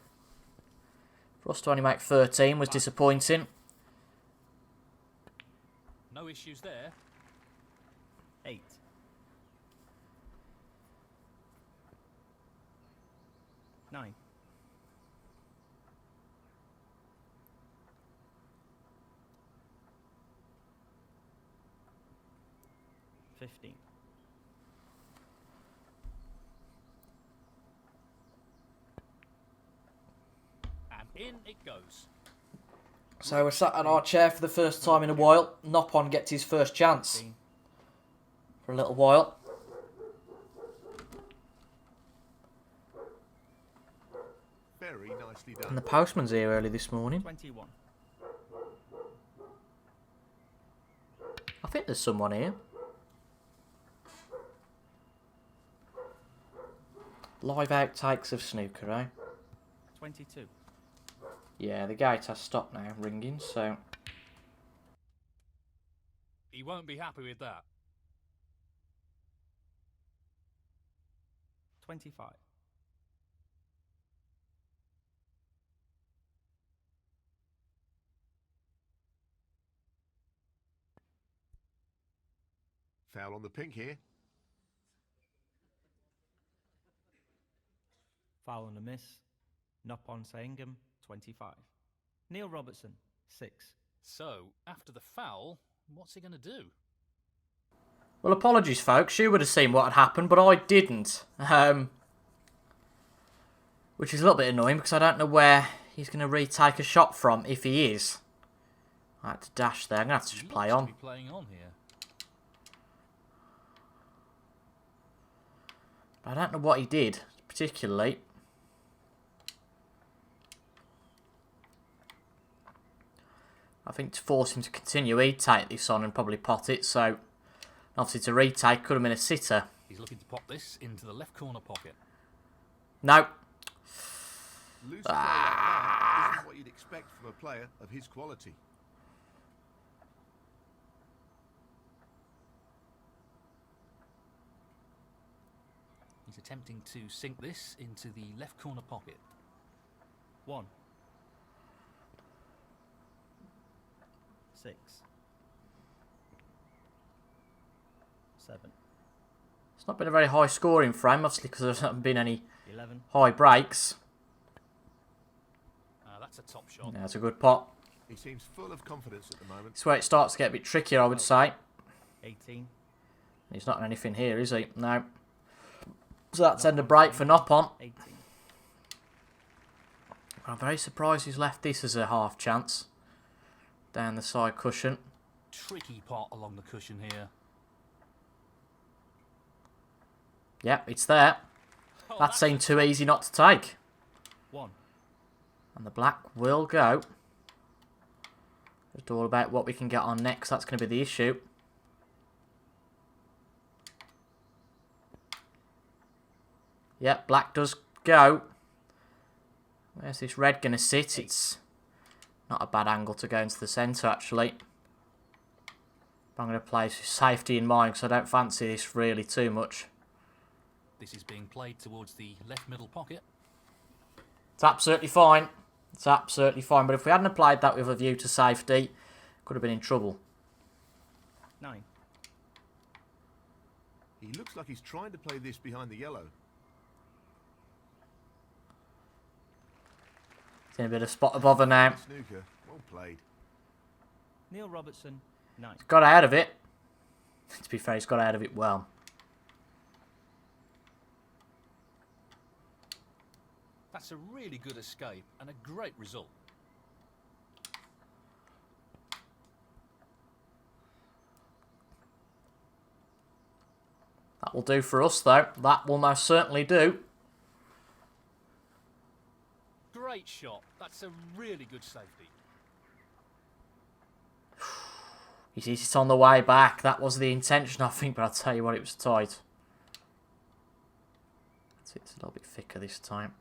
For us to only make 13 was disappointing. No issues there. 8. 9. 15. And in it goes. So we're sat on our chair for the first time in a while. Noppon gets his first chance. For a little while. Very nicely And the done. postman's here early this morning. 21. I think there's someone here. Live outtakes of snooker, eh? 22. Yeah, the gate has stopped now ringing, so... He won't be happy with that. 25. Foul on the pink here. Foul and a miss. Nop on Sayingham, 25. Neil Robertson, 6. So, after the foul, what's he going to do? Well, apologies, folks. You would have seen what had happened, but I didn't. Which is a little bit annoying, because I don't know where he's going to retake a shot from, if he is. I had to dash there. I'm going to have to just play Looks to on. be playing on here. I don't know what he did, particularly. I think to force him to continue, he'd take this on and probably pot it, so... Obviously to retake could have been a sitter. He's looking to pop this into the left corner pocket. No. Loose throw like that isn't what you'd expect from a player of his quality. He's attempting to sink this into the left corner pocket. 1. 6. 7. It's not been a very high scoring frame, obviously, because there haven't been any 11. high breaks. That's a top shot. That's a good pot. He seems full of confidence at the moment. It's where it starts to get a bit trickier, I would say. 18. He's not on anything here, is he? No. So that's end of break for Nop on. 18. I'm very surprised he's left this as a half chance. Down the side cushion. Tricky pot along the cushion here. Yep, it's there. Oh, That seemed too easy not to take. 1. And the black will go. Just all about what we can get on next. That's going to be the issue. Yep, black does go. Where's this red going to sit? It's not a bad angle to go into the centre, actually. But I'm going to play with safety in mind because I don't fancy this really too much. This is being played towards the left middle pocket. It's absolutely fine. It's absolutely fine. But if we hadn't applied that with a view to safety, could have been in trouble. 9. He looks like he's trying to play this behind the yellow. It's in a bit of spot of bother now. Snooker, well played. Neil Robertson, 9. Got out of it. To be fair, he's got out of it well. That's a really good escape and a great result. That will do for us, though. That will most certainly do. Great shot. That's a really good safety. He sees it on the way back. That was the intention, I think, but I'll tell you what, it was tight. It's a little bit thicker this time.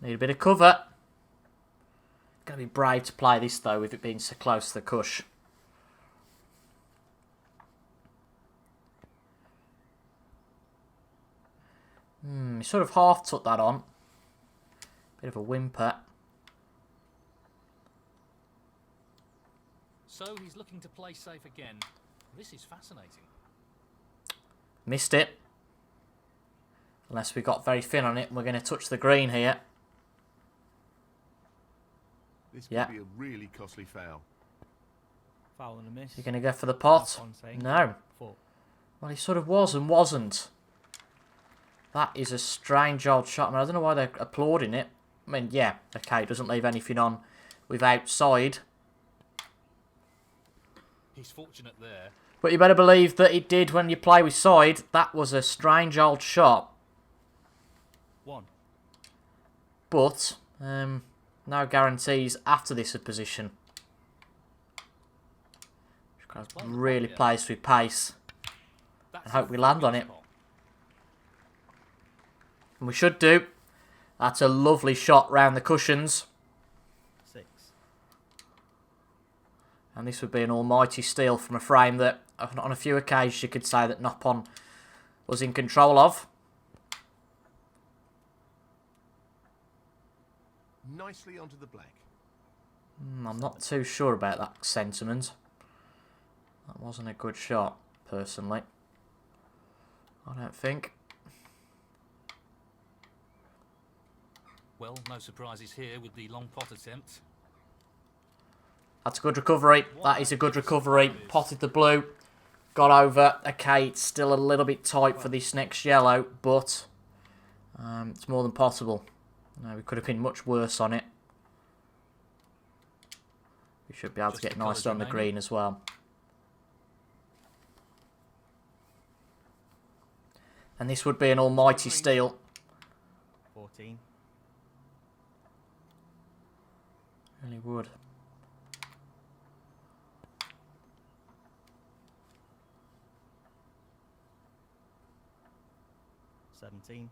Need a bit of cover. Going to be brave to play this, though, with it being so close to the cush. He sort of half took that on. Bit of a whimper. So he's looking to play safe again. This is fascinating. Missed it. Unless we got very thin on it and we're going to touch the green here. This Yeah. could be a really costly foul. Foul and a miss. You're going to go for the pot? Nop on Sayingham, No. 4. Well, he sort of was and wasn't. That is a strange old shot. I mean, I don't know why they're applauding it. I mean, yeah, okay, it doesn't leave anything on with outside. He's fortunate there. But you better believe that it did when you play with side. That was a strange old shot. 1. But, no guarantees after this position. Just got to really play with pace. And hope we land on it. And we should do. That's a lovely shot round the cushions. 6. And this would be an almighty steal from a frame that, on a few occasions, you could say that Noppon was in control of. Nicely onto the black. I'm not too sure about that sentiment. That wasn't a good shot, personally. I don't think. Well, no surprises here with the long pot attempt. That's a good recovery. That is a good recovery. Potted the blue. Got over. Okay, it's still a little bit tight for this next yellow, but it's more than possible. No, we could have been much worse on it. We should be able to get nicely on the green as well. And this would be an almighty steal. 14. Really would. Seventeen.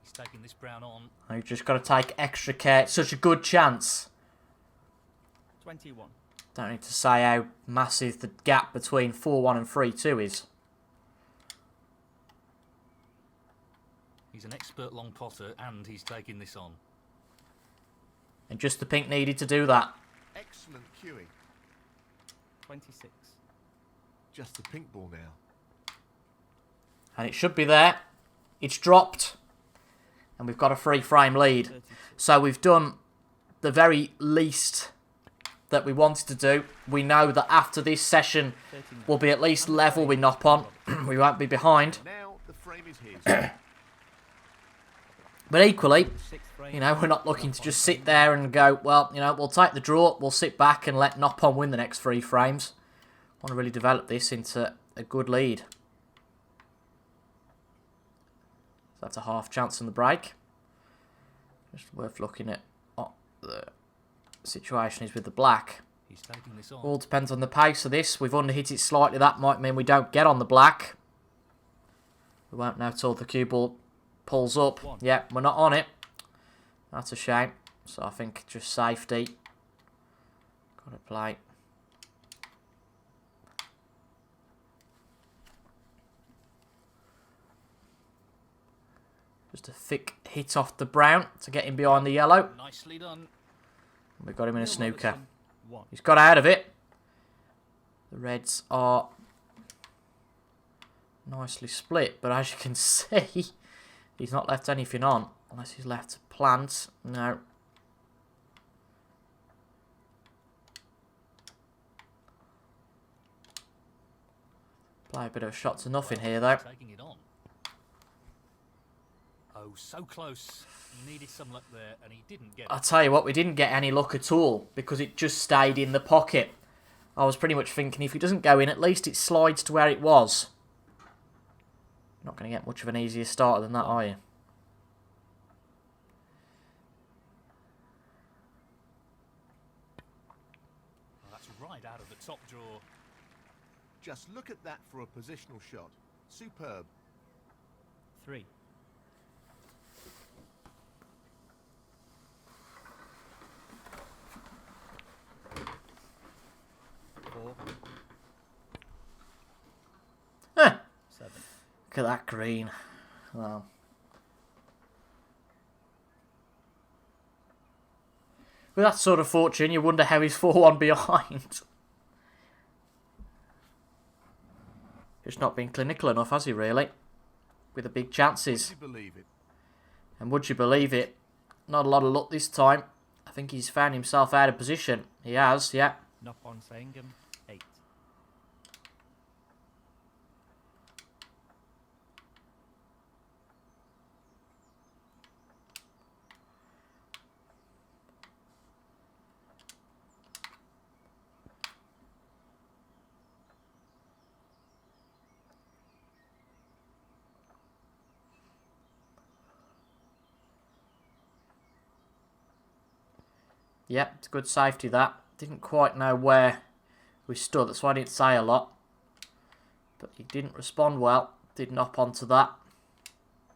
He's taking this brown on. You've just got to take extra care. It's such a good chance. 21. Don't need to say how massive the gap between 4-1 and 3-2 is. He's an expert long potter and he's taking this on. And just the pink needed to do that. Excellent cueing. 26. Just the pink ball now. And it should be there. It's dropped. And we've got a free frame lead. 32. So we've done the very least that we wanted to do. We know that after this session, 39. we'll be at least level with Noppon. We won't be behind. Now the frame is his. But equally, Sixth frame. you know, we're not looking to just sit there and go, well, you know, we'll take the draw, we'll sit back and let Noppon win the next 3 frames. I want to really develop this into a good lead. So that's a half chance on the break. Just worth looking at what the situation is with the black. He's taking this on. All depends on the pace of this. We've underhit it slightly. That might mean we don't get on the black. We won't know till the cue ball pulls up. Yeah, we're not on it. That's a shame. So I think just safety. Got to play. Just a thick hit off the brown to get him behind the yellow. Nicely done. We got him in a snooker. Robertson, 1. He's got out of it. The reds are nicely split, but as you can see, he's not left anything on, unless he's left plants. No. Play a bit of a shot to nothing here, though. Taking it on. Oh, so close. Needed some luck there, and he didn't get it. I'll tell you what, we didn't get any luck at all, because it just stayed in the pocket. I was pretty much thinking, if it doesn't go in, at least it slides to where it was. Not going to get much of an easier starter than that, are you? Well, that's right out of the top draw. Just look at that for a positional shot. Superb. 3. 4. Huh. 7. Look at that green. Well. With that sort of fortune, you wonder how he's 4-1 behind. Just not been clinical enough, has he, really? With the big chances. Would you believe it? And would you believe it? Not a lot of luck this time. I think he's found himself out of position. He has, yeah. Noppon Sangam, 8. Yep, it's good safety that. Didn't quite know where we stood, that's why I didn't say a lot. But he didn't respond well. Did knock onto that.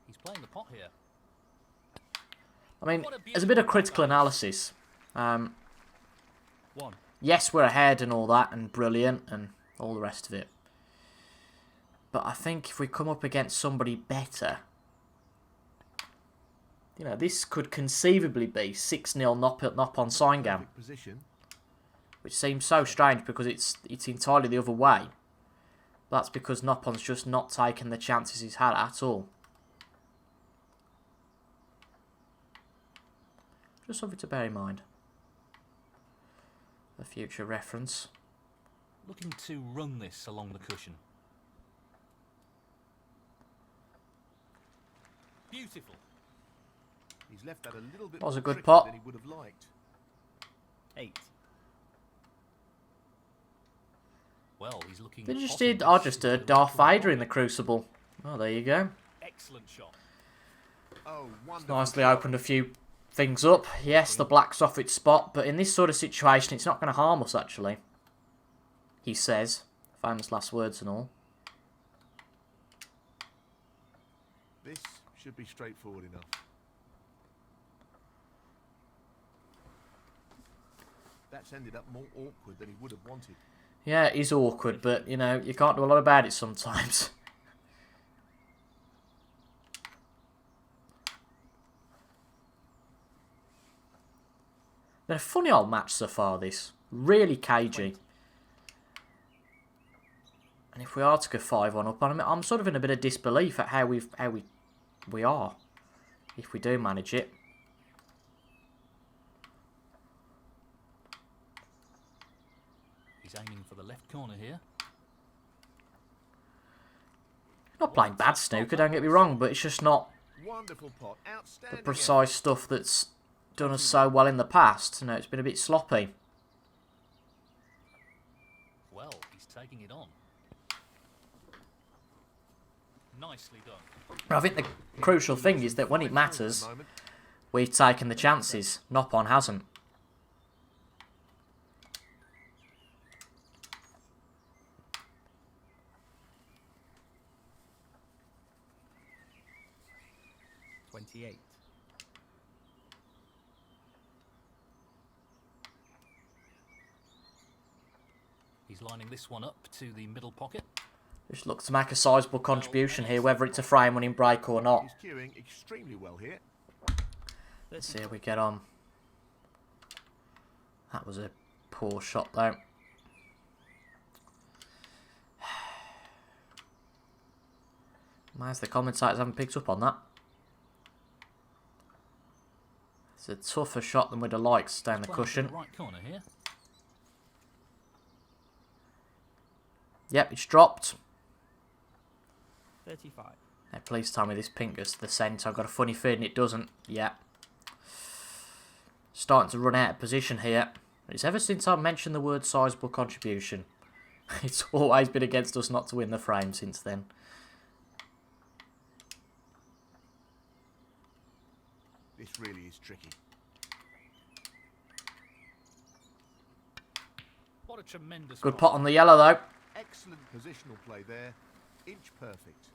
He's playing the pot here. I mean, as a bit of critical analysis, One. yes, we're ahead and all that, and brilliant, and all the rest of it. But I think if we come up against somebody better, you know, this could conceivably be 6-0 knock on Sangam, Position. which seems so strange because it's entirely the other way. That's because Noppon's just not taken the chances he's had at all. Just something to bear in mind. A future reference. Looking to run this along the cushion. Beautiful. He's left that a little bit Was a more good tricky pot. than he would have liked. 8. Well, he's looking. They just potting did. I this just into heard the Darth right Vader in the corner. Crucible. Oh, there you go. Excellent shot. Oh, wonderful. Nicely shot. opened a few things up. Yes, the black's off its spot, but in this sort of situation, it's not going to harm us, actually. He says. Famous last words and all. This should be straightforward enough. That's ended up more awkward than he would have wanted. Yeah, it is awkward, but, you know, you can't do a lot about it sometimes. Been a funny old match so far, this. Really cagey. And if we are to go 5-1 up, I'm sort of in a bit of disbelief at how we are. If we do manage it. He's aiming for the left corner here. Not playing bad snooker, don't get me wrong, but it's just not Wonderful pot. the Outstanding. precise stuff that's done us so well in the past. You know, it's been a bit sloppy. Well, he's taking it on. Nicely done. But I think the crucial thing is that when it matters, we've taken the chances. Noppon hasn't. $28. He's lining this one up to the middle pocket. Just look to make a sizable contribution here, whether it's a frame winning break or not. He's cueing extremely well here. Let's see how we get on. That was a poor shot though. Mine's the commentators haven't picked up on that. It's a tougher shot than we'd have liked down the Playing for cushion. right corner here. Yep, it's dropped. 35. Now, please tell me this pink goes to the centre. I've got a funny feeling it doesn't. Yeah. Starting to run out of position here. It's ever since I mentioned the word sizable contribution. It's always been against us not to win the frame since then. This really is tricky. What a tremendous Good pot on the yellow though. Excellent positional play there. Inch perfect.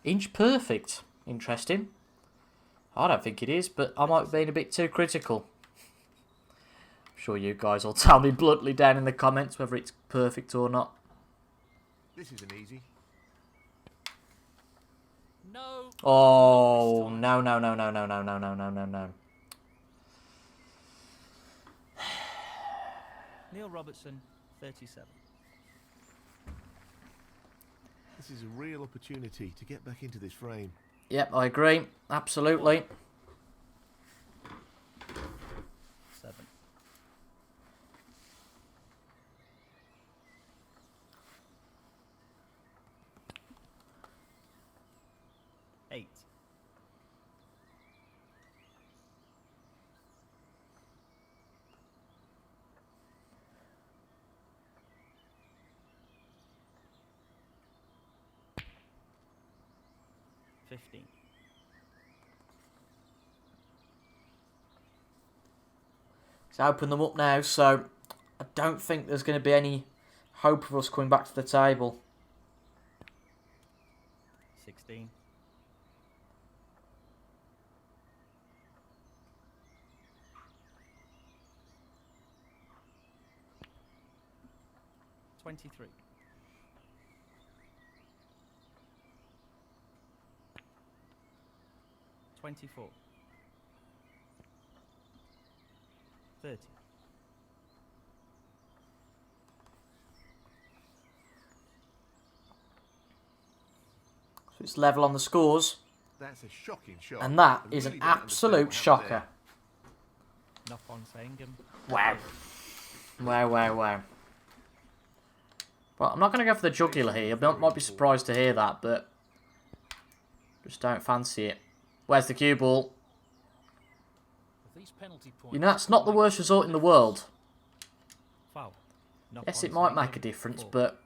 Inch perfect. Interesting. I don't think it is, but I might have been a bit too critical. I'm sure you guys will tell me bluntly down in the comments whether it's perfect or not. This isn't easy. No. Oh, no, no, no, no, no, no, no, no, no, no, no. Neil Robertson, 37. This is a real opportunity to get back into this frame. Yep, I agree. Absolutely. 7. Eight. $15. He's opened them up now, so I don't think there's going to be any hope of us coming back to the table. 16. 23. 24. 30. So it's level on the scores. That's a shocking shot. And that I is really an don't understand absolute what shocker. happened Knock on Sangam. Wow. Wow, wow, wow. Well, I'm not going to go for the jugular here. I might be surprised to hear that, but just don't fancy it. Where's the cue ball? These penalty points You know, that's not the worst result in the world. Foul. Knock Yes, on it might Sangam. make a difference, 4. but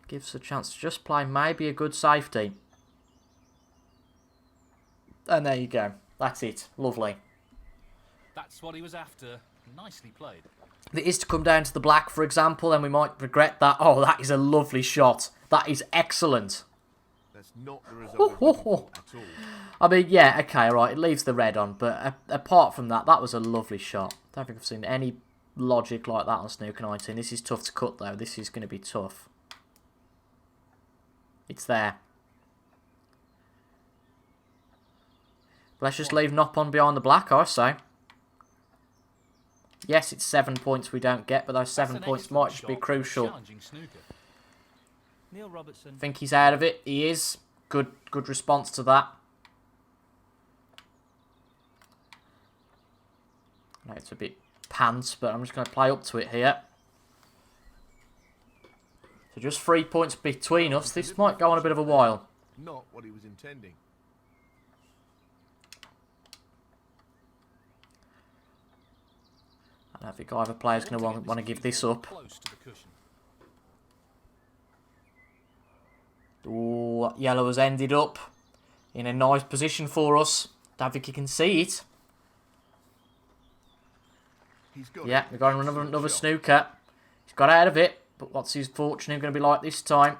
gives us a chance to just play maybe a good safety. And there you go. That's it. Lovely. That's what he was after. Nicely played. If it is to come down to the black, for example, then we might regret that. Oh, that is a lovely shot. That is excellent. That's not the result I was looking for at all. I mean, yeah, okay, right, it leaves the red on, but apart from that, that was a lovely shot. Don't think I've seen any logic like that on Snooker 19. This is tough to cut, though. This is going to be tough. It's there. Let's just leave Nop on behind the black, I say. Yes, it's 7 points we don't get, but those 7 points might just be crucial. Neil Robertson. Think he's out of it. He is. Good response to that. I know it's a bit pants, but I'm just going to play up to it here. So just 3 points between us. This might go on a bit of a while. Not what he was intending. I don't think either player's going to want to give this up. Close to the cushion. Ooh, yellow has ended up in a nice position for us. Don't think you can see it. He's got Yeah, it. we've got another snooker. He's got out of it, but what's his fortune going to be like this time?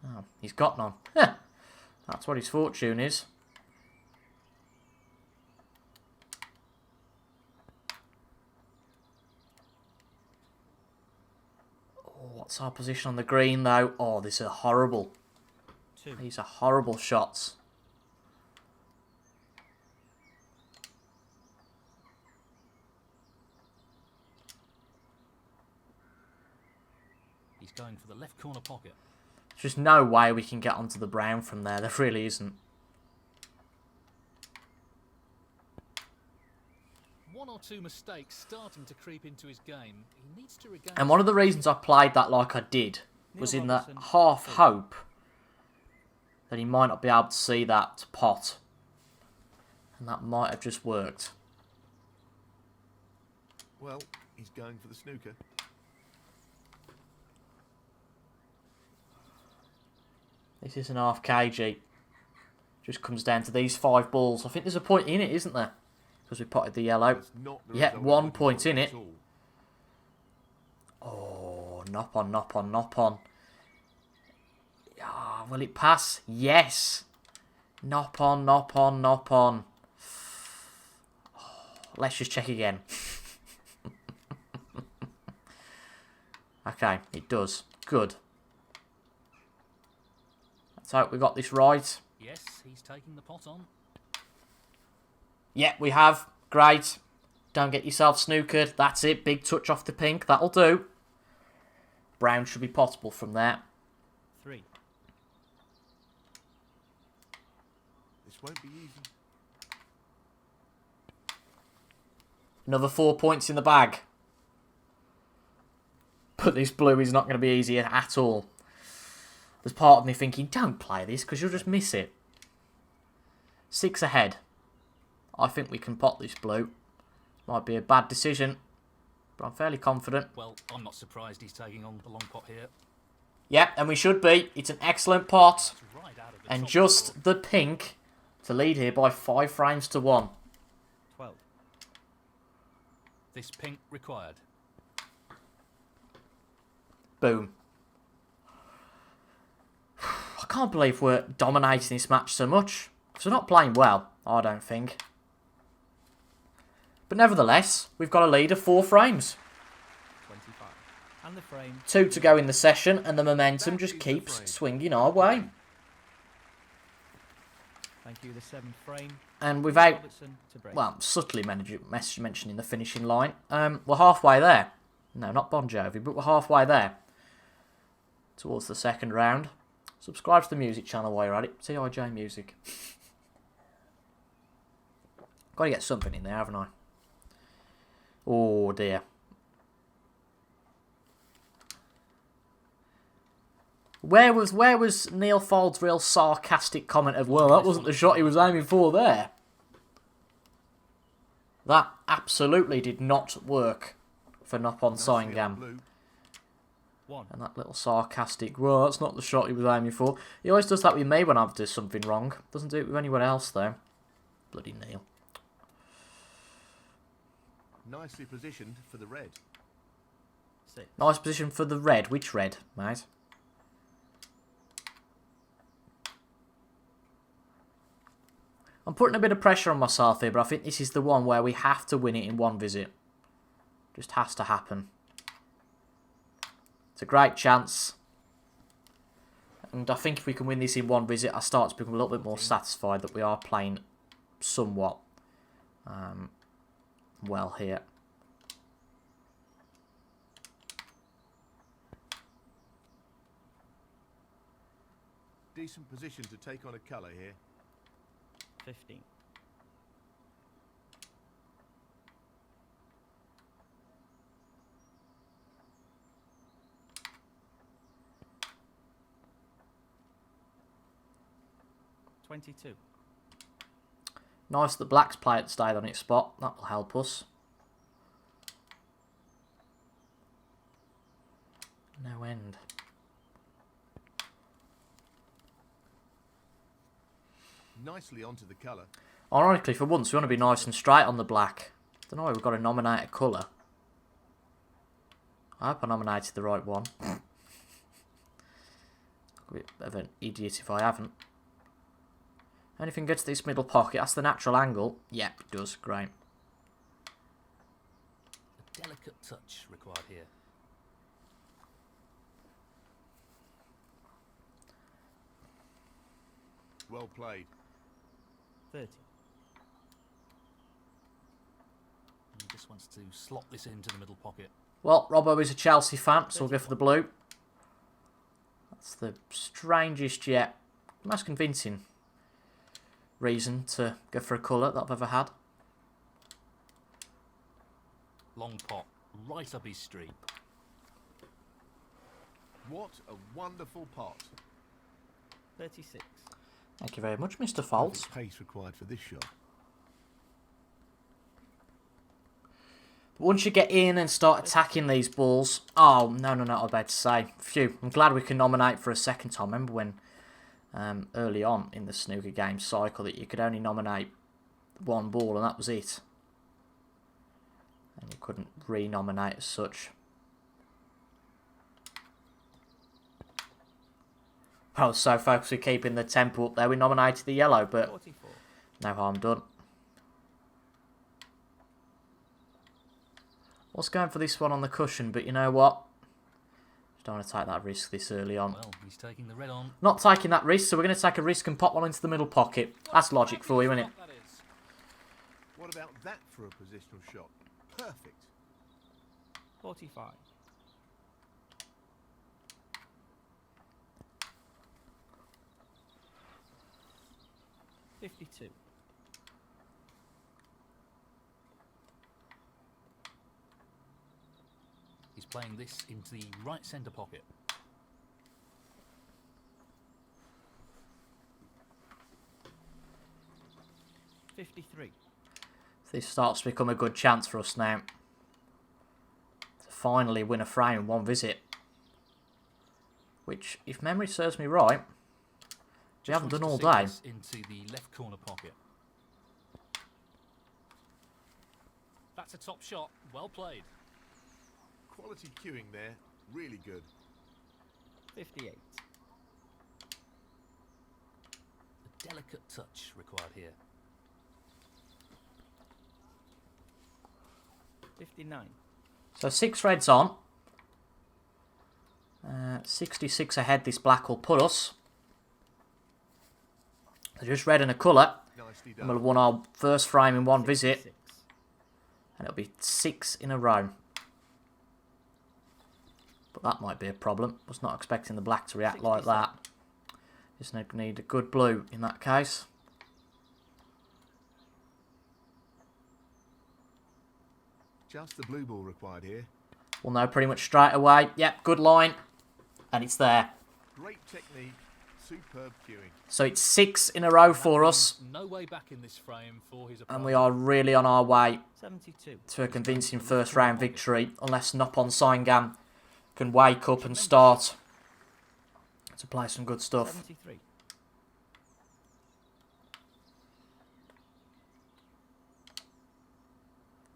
Oh, he's got none. That's what his fortune is. Oh, what's our position on the green, though? Oh, these are horrible. 2. These are horrible shots. He's going for the left corner pocket. There's just no way we can get onto the brown from there. There really isn't. One or two mistakes starting to creep into his game. He needs to regain. And one of the reasons I played that like I did was Neil in that Robertson. half hope that he might not be able to see that pot. And that might have just worked. Well, he's going for the snooker. This isn't half kg. Just comes down to these 5 balls. I think there's a point in it, isn't there? Because we potted the yellow. That's not the Yeah, result I was 1 looking point for in at it. all. Oh, nop on, nop on, nop on. Ah, will it pass? Yes. Nop on, nop on, nop on. Oh, let's just check again. Okay, it does. Good. Let's hope we got this right. Yes, he's taking the pot on. Yeah, we have. Great. Don't get yourself snookered. That's it. Big touch off the pink. That'll do. Brown should be potable from there. 3. This won't be easy. Another 4 points in the bag. But this blue is not going to be easy at all. There's part of me thinking, don't play this because you'll just miss it. 6 ahead. I think we can pot this blue. Might be a bad decision, but I'm fairly confident. Well, I'm not surprised he's taking on the long pot here. Yep, and we should be. It's an excellent pot. It's right out of the And top just drawer. the pink to lead here by 5 frames to 1. 12. This pink required. Boom. I can't believe we're dominating this match so much. Because we're not playing well, I don't think. But nevertheless, we've got a lead of 4 frames. 25. And the frame. 2 to go in the session, and the momentum just keeps swinging our way. Thank you, the 7th frame. And without, Robertson to break. well, subtly mentioning the finishing line, we're halfway there. No, not Bon Jovi, but we're halfway there. Towards the second round. Subscribe to the music channel while you're at it. TIJ Music. Got to get something in there, haven't I? Oh dear. Where was Neil Fald's real sarcastic comment of, well, that wasn't the shot he was aiming for there? That absolutely did not work for Nopon Sangam. 1. And that little sarcastic, well, that's not the shot he was aiming for. He always does that with me when I do something wrong. Doesn't do it with anyone else, though. Bloody Neil. Nicely positioned for the red. 6. Nice position for the red. Which red, mate? I'm putting a bit of pressure on myself here, but I think this is the one where we have to win it in one visit. Just has to happen. It's a great chance. And I think if we can win this in one visit, I start to become a little bit more satisfied that we are playing somewhat well here. Decent position to take on a colour here. 15. $22. Nice that Black's player stayed on its spot. That will help us. No end. Nicely onto the colour. Ironically, for once, we want to be nice and straight on the black. Don't know why we've got to nominate a colour. I hope I nominated the right one. A bit of an idiot if I haven't. Anything gets to this middle pocket, that's the natural angle. Yep, it does. Great. A delicate touch required here. Well played. 30. He just wants to slot this into the middle pocket. Well, Robbo is a Chelsea fan, so we'll go for the blue. That's the strangest yet most convincing reason to go for a colour that I've ever had. Long pot, right up his street. What a wonderful pot. 36. Thank you very much, Mr. Falls. Perfect pace required for this shot. But once you get in and start attacking these balls... Oh, no, I was about to say. Phew, I'm glad we can nominate for a second time. Remember when early on in the snooker game cycle that you could only nominate one ball and that was it. And you couldn't re-nominate as such. I was so focused with keeping the tempo up there, we nominated the yellow, but 44. no harm done. I was going for this one on the cushion, but you know what? Just don't want to take that risk this early on. Well, he's taking the red on. Not taking that risk, so we're going to take a risk and pop one into the middle pocket. That's logic for you, isn't it? That is. What about that for a positional shot? Perfect. 45. 52. He's playing this into the right centre pocket. 53. This starts to become a good chance for us now. To finally win a frame in one visit. Which, if memory serves me right, we haven't done all day. Into the left corner pocket. That's a top shot. Well played. Quality cueing there. Really good. 58. A delicate touch required here. 59. So 6 reds on. 66 ahead this black will put us. So just red and a colour. Nicely And we'll done. have won our first frame in one visit. 66. And it'll be 6 in a row. But that might be a problem. Was not expecting the black to react like that. Just need a good blue in that case. Just the blue ball required here. We'll know pretty much straight away. Yep, good line. And it's there. Great technique. Superb cueing. So it's 6 in a row for us. No way back in this frame for his opponent. And we are really on our way 72. to a convincing first round victory. Unless Nopon Singam can wake up and start to play some good stuff. 73.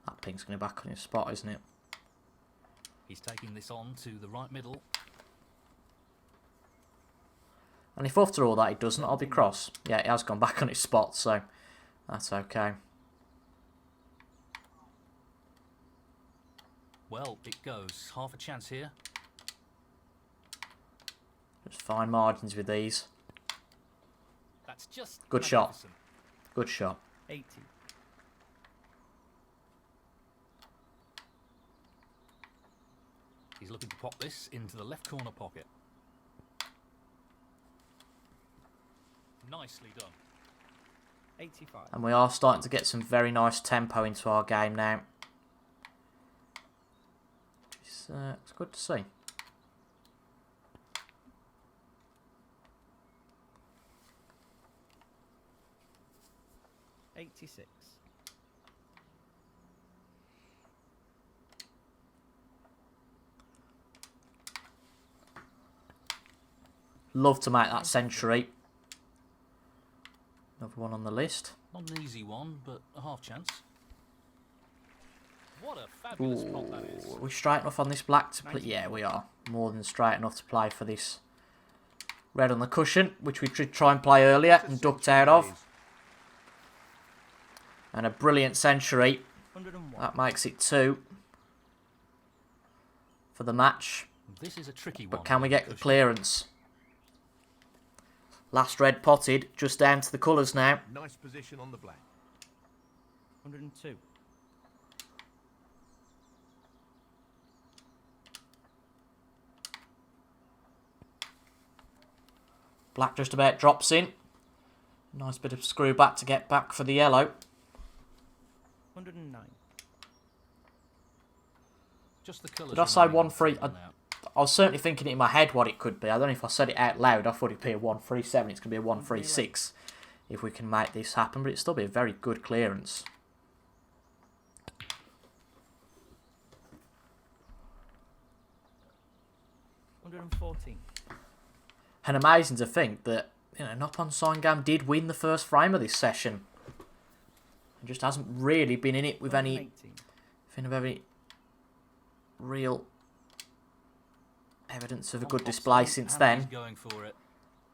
That pink's going to be back on his spot, isn't it? He's taking this on to the right middle. And if after all that he doesn't, I'll be cross. Yeah, it has gone back on its spot, so that's okay. Well, it goes. Half a chance here. Just fine margins with these. That's just Good shot. magnificent. Good shot. 80. He's looking to pop this into the left corner pocket. Nicely done. 85. And we are starting to get some very nice tempo into our game now. It's good to see. '86. Love to make that century. Another one on the list. Not an easy one, but a half chance. What a fabulous prop that is. Are we straight enough on this black to play? Yeah, we are. More than straight enough to play for this red on the cushion, which we did try and play earlier and ducked out of. And a brilliant century. 101. That makes it 2 for the match. This is a tricky one. But can we get the Cushion. clearance? Last red potted, just down to the colours now. Nice position on the black. 102. Black just about drops in. Nice bit of screw back to get back for the yellow. 109. Just the colours. Did I say remaining 1-3? for now. I was certainly thinking it in my head what it could be. I don't know if I said it out loud. I thought it'd be a 1-3-7. It's going to be a 1-3-6 if we can make this happen. But it'd still be a very good clearance. $114. And amazing to think that, you know, Nopon Singam did win the first frame of this session. And just hasn't really been in it with any real evidence of a good display since And then. he's going for it.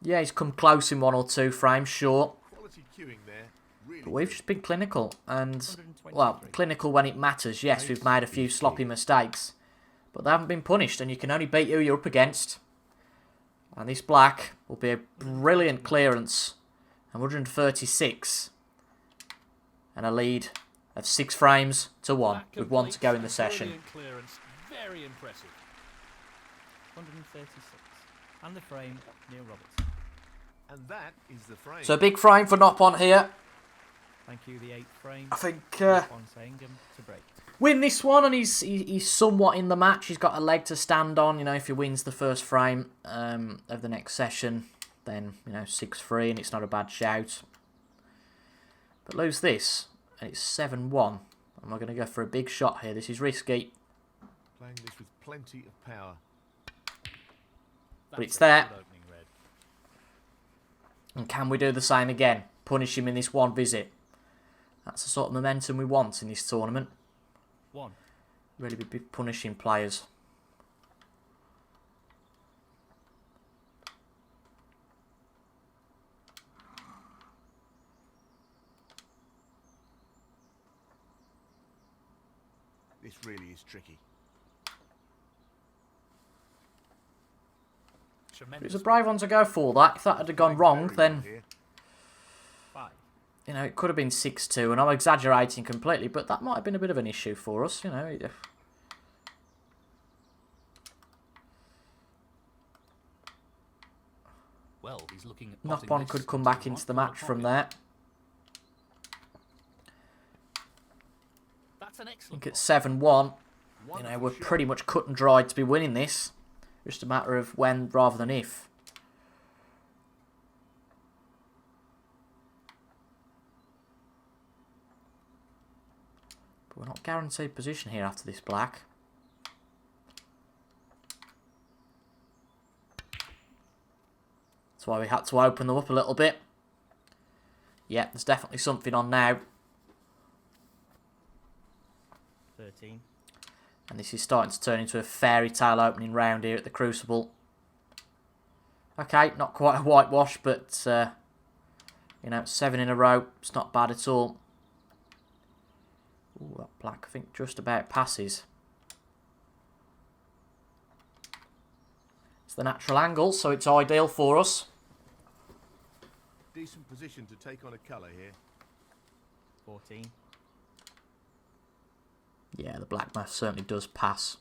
Yeah, he's come close in 1 or 2 frames, sure. Quality cueing there. Really But we've good. just been clinical. And, 123. well, clinical when it matters. Yes, we've made a few sloppy mistakes. But they haven't been punished, and you can only beat who you're up against. And this black will be a brilliant clearance. And 136. And a lead of 6 frames to 1 That with 1 to go in the completes a session. brilliant clearance. Very impressive. 136. And the frame, Neil Robertson. And that is the frame. So a big frame for Nopon here. Thank you, the 8th frame. I think On Sangam to break. win this one, and he's somewhat in the match. He's got a leg to stand on. You know, if he wins the first frame of the next session, then, you know, 6-3, and it's not a bad shout. But lose this, and it's 7-1. And we're going to go for a big shot here. This is risky, Playing this with plenty of power. but it's That's a there. good opening red. And can we do the same again? Punish him in this one visit. That's the sort of momentum we want in this tournament. 1. Really be punishing players. This really is tricky. It was a brave one to go for that. If that had gone wrong, then, Here. 5. you know, it could have been 6-2, and I'm exaggerating completely, but that might have been a bit of an issue for us, you know. Well, he's looking at Nop-on could come back into the match from there. That's an I excellent think at pot. 7-1, you know, Wonderful we're shot. pretty much cut and dried to be winning this. Just a matter of when rather than if. But we're not guaranteed position here after this black. That's why we had to open them up a little bit. Yeah, there's definitely something on now. 13. And this is starting to turn into a fairy tale opening round here at the Crucible. Okay, not quite a whitewash, but, you know, 7 in a row. It's not bad at all. Ooh, that black, I think, just about passes. It's the natural angle, so it's ideal for us. Decent position to take on a colour here. 14. Yeah, the black most certainly does pass.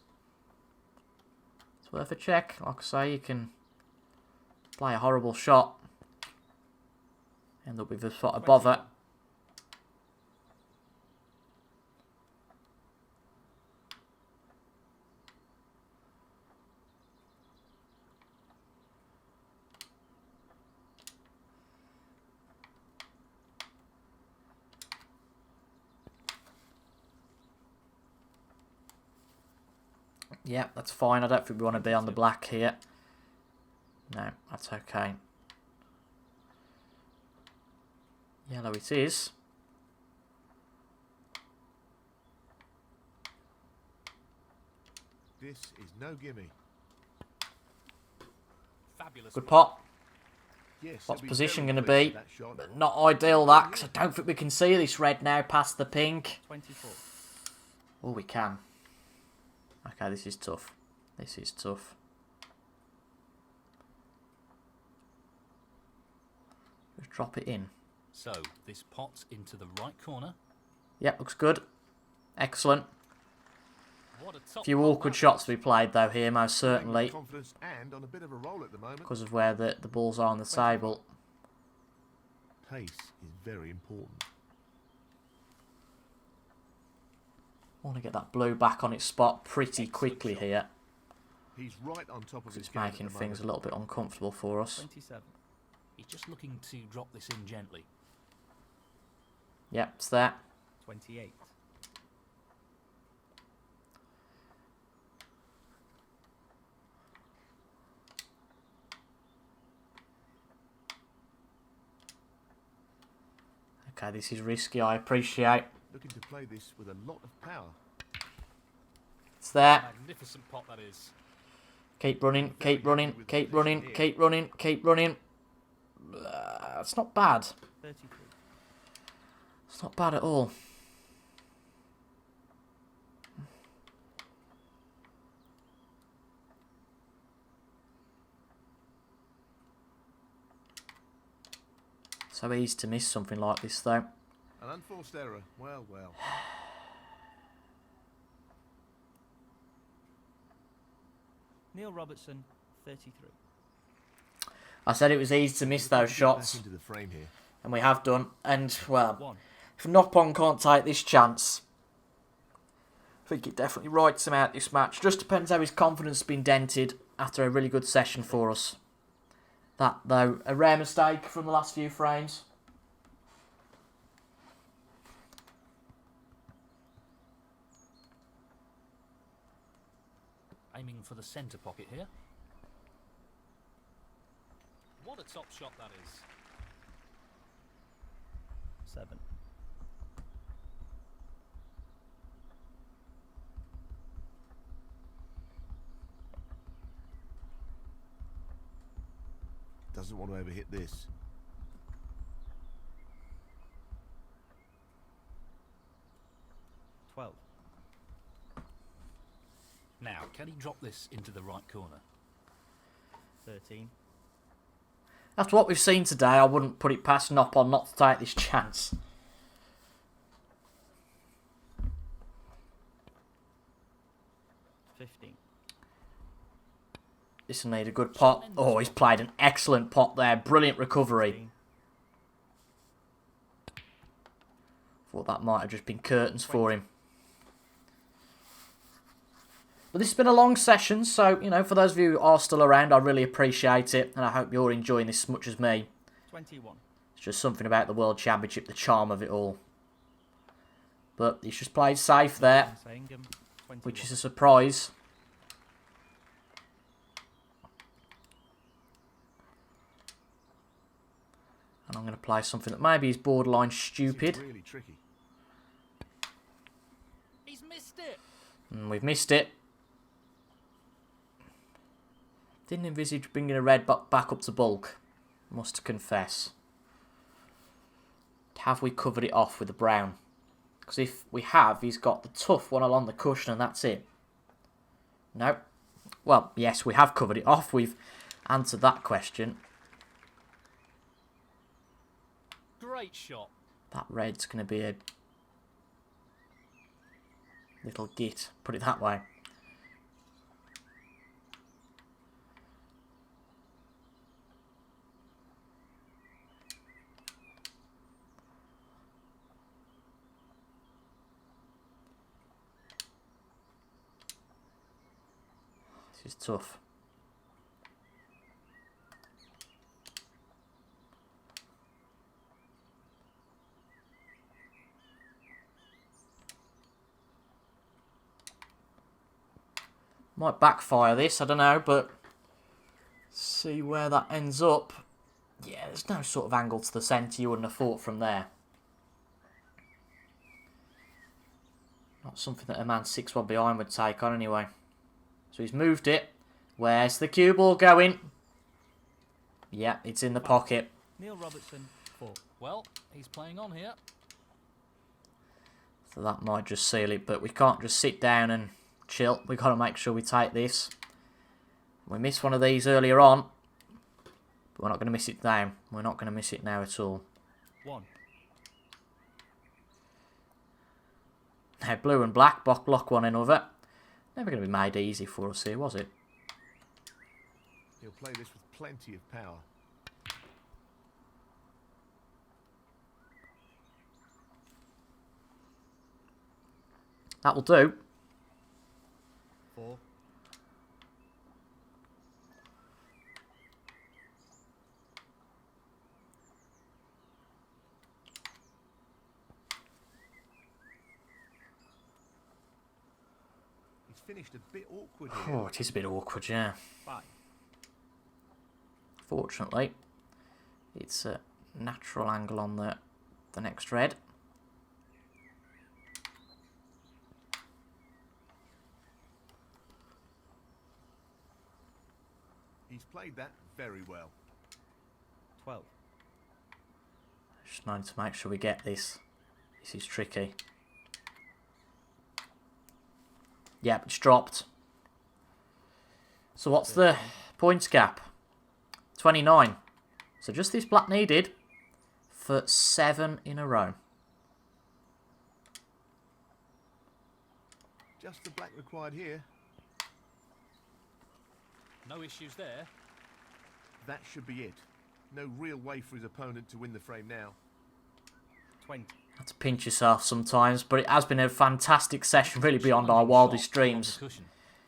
It's worth a check. Like I say, you can play a horrible shot. End up with a spot above it. Yeah, that's fine. I don't think we want to be on the black here. No, that's okay. Yellow it is. This is no gimme. Fabulous Good play. pot. Yes, What's he'll position very going to pleased be? with that shot. But not ideal, that, because I don't think we can see this red now past the pink. 24. Oh, we can. Okay, this is tough. This is tough. Just drop it in. So, this pot's into the right corner. Yep, looks good. Excellent. What a A top few roll awkward that shots is. to be played, though, here, most Playing with certainly, confidence and on a bit of a roll at the moment. because of where the balls are on the table. Pace is very important. I want to get that blue back on its spot pretty Excellent quickly shot. here. He's right on top of his It's game at making the things a moment. little bit uncomfortable for us. 27. He's just looking to drop this in gently. Yep, it's there. 28. Okay, this is risky, I appreciate. Looking to play this with a lot of power. It's there. Magnificent pot that is. Keep running, keep running, keep running, keep running, keep running. It's not bad. 33. It's not bad at all. So easy to miss something like this, though. An unforced error. Well, well. Neil Robertson, 33. I said it was easy to miss those Get shots, back into the frame here. and we have done. And, well, 1. if Nop-on can't take this chance, I think it definitely writes him out this match. Just depends how his confidence has been dented after a really good session for us. That, though, a rare mistake from the last few frames. Aiming for the centre pocket here. What a top shot that is. 7. doesn't want to overhit this. Now, can he drop this into the right corner? 13. After what we've seen today, I wouldn't put it past Nopon not to take this chance. 15. This will need a good pot. Oh, he's played an excellent pot there. Brilliant recovery. 15. Thought that might have just been curtains for him. But this has been a long session, so, you know, for those of you who are still around, I really appreciate it, and I hope you're enjoying this as much as me. 21. It's just something about the World Championship, the charm of it all. But he's just played safe there, Sangam, 21. which is a surprise. And I'm going to play something that maybe is borderline stupid. Seems really tricky. He's missed it. And we've missed it. Didn't envisage bringing a red back up to bulk, must confess. Have we covered it off with the brown? Because if we have, he's got the tough one along the cushion and that's it. No. Well, yes, we have covered it off. We've answered that question. Great shot. That red's going to be a little git, put it that way. This is tough. Might backfire this, I don't know, but see where that ends up. Yeah, there's no sort of angle to the centre you wouldn't have thought from there. Not something that a man 6-1 behind would take on anyway. So he's moved it. Where's the cue ball going? Yeah, it's in the pocket. Neil Robertson, 4. Well, he's playing on here. So that might just seal it, but we can't just sit down and chill. We've got to make sure we take this. We missed one of these earlier on, but we're not going to miss it now. We're not going to miss it now at all. 1. Now blue and black, block one another. Never going to be made easy for us here, was it? He'll play this with plenty of power. That will do. 4. He's finished a bit awkward here. Oh, it is a bit awkward, yeah. 5. Fortunately, it's a natural angle on the next red. He's played that very well. 12. Just need to make sure we get this. This is tricky. Yep, it's dropped. So what's the points gap? 29. So just this black needed for 7 in a row. Just the black required here. No issues there. That should be it. No real way for his opponent to win the frame now. 20. Have to pinch yourself sometimes, but it has been a fantastic session, really beyond our Challenging wildest shot along dreams. the cushion.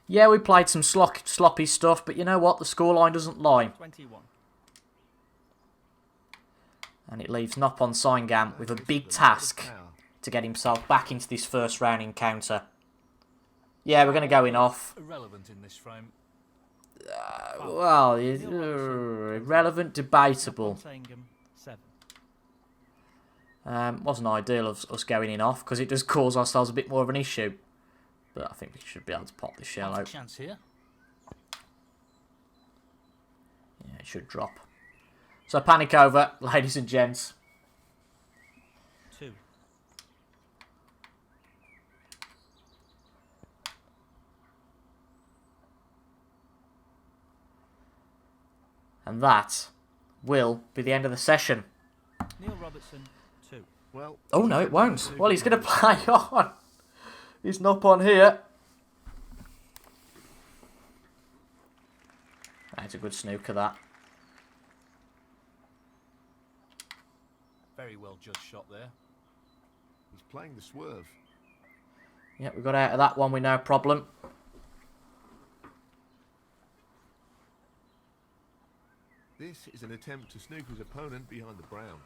Yeah, we played some sloppy stuff, but you know what? The scoreline doesn't lie. 21. And it leaves Nopon Sangam with a big task to get himself back into this first round encounter. Yeah, we're going to go in off. Irrelevant in this frame. Well, irrelevant, debatable. Sangam, 7. Wasn't ideal of us going in off because it does cause ourselves a bit more of an issue. But I think we should be able to pop this shell Half a out. chance here. Yeah, it should drop. So panic over, ladies and gents. 2. And that will be the end of the session. Neil Robertson, 2. Well, Oh, no, it won't. Well, he's going to play on. He's not on here. That's a good snooker, that. Very well judged shot there. He's playing the swerve. Yeah, we got out of that one with no problem. This is an attempt to snook his opponent behind the brown.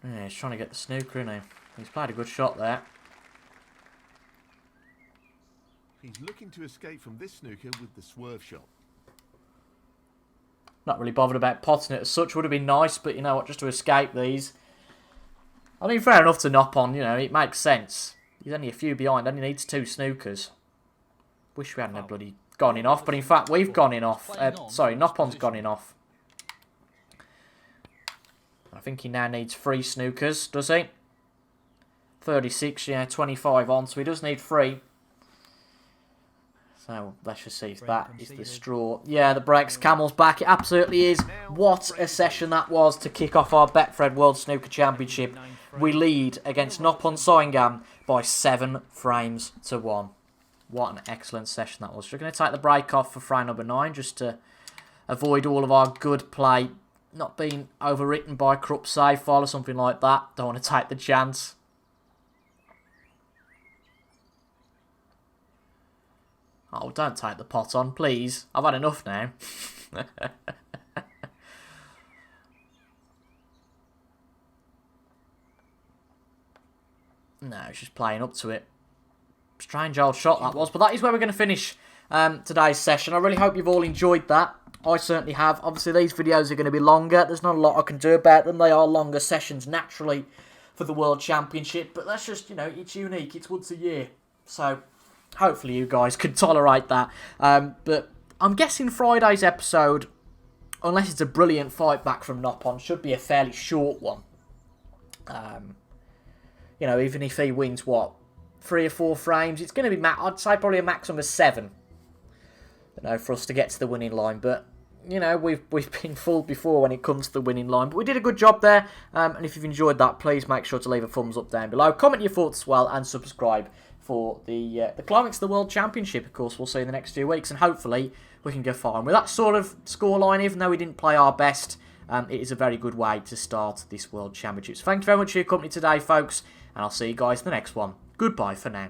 Yeah, he's trying to get the snooker, isn't he? He's played a good shot there. He's looking to escape from this snooker with the swerve shot. Not really bothered about potting it as such. Would have been nice, but you know what, just to escape these. I mean, fair enough to knock on, you know, it makes sense. He's only a few behind, only needs 2 snookers. Wish we hadn't bloody gone in off, but in fact, we've gone in off. Sorry, Noppon's gone in off. I think he now needs 3 snookers, does he? 36, yeah, 25 on, so he does need 3. So, let's just see if that is the straw. Yeah, the breaks, Camel's back. It absolutely is. What a session that was to kick off our Betfred World Snooker Championship. We lead against Noppon Soingam by 7 frames to 1. What an excellent session that was. We're going to take the break off for frame number 9 just to avoid all of our good play not being overwritten by corrupt save file or something like that. Don't want to take the chance. Oh, don't take the pot on, please. I've had enough now. No, it's just playing up to it. Strange old shot that was. But that is where we're going to finish today's session. I really hope you've all enjoyed that. I certainly have. Obviously, these videos are going to be longer. There's not a lot I can do about them. They are longer sessions naturally for the World Championship. But that's just, you know, it's unique. It's once a year. So hopefully you guys could tolerate that. But I'm guessing Friday's episode, unless it's a brilliant fight back from Noppon, should be a fairly short one. You know, even if he wins, what, 3 or 4 frames, it's going to be, I'd say probably a maximum of 7. You know, for us to get to the winning line. But, you know, we've been fooled before when it comes to the winning line. But we did a good job there. And if you've enjoyed that, please make sure to leave a thumbs up down below. Comment your thoughts as well and subscribe for the climax of the World Championship. Of course, we'll see in the next few weeks. And hopefully we can go far. And with that sort of scoreline, even though we didn't play our best, it is a very good way to start this World Championships. Thank you very much for your company today, folks. And I'll see you guys in the next one. Goodbye for now.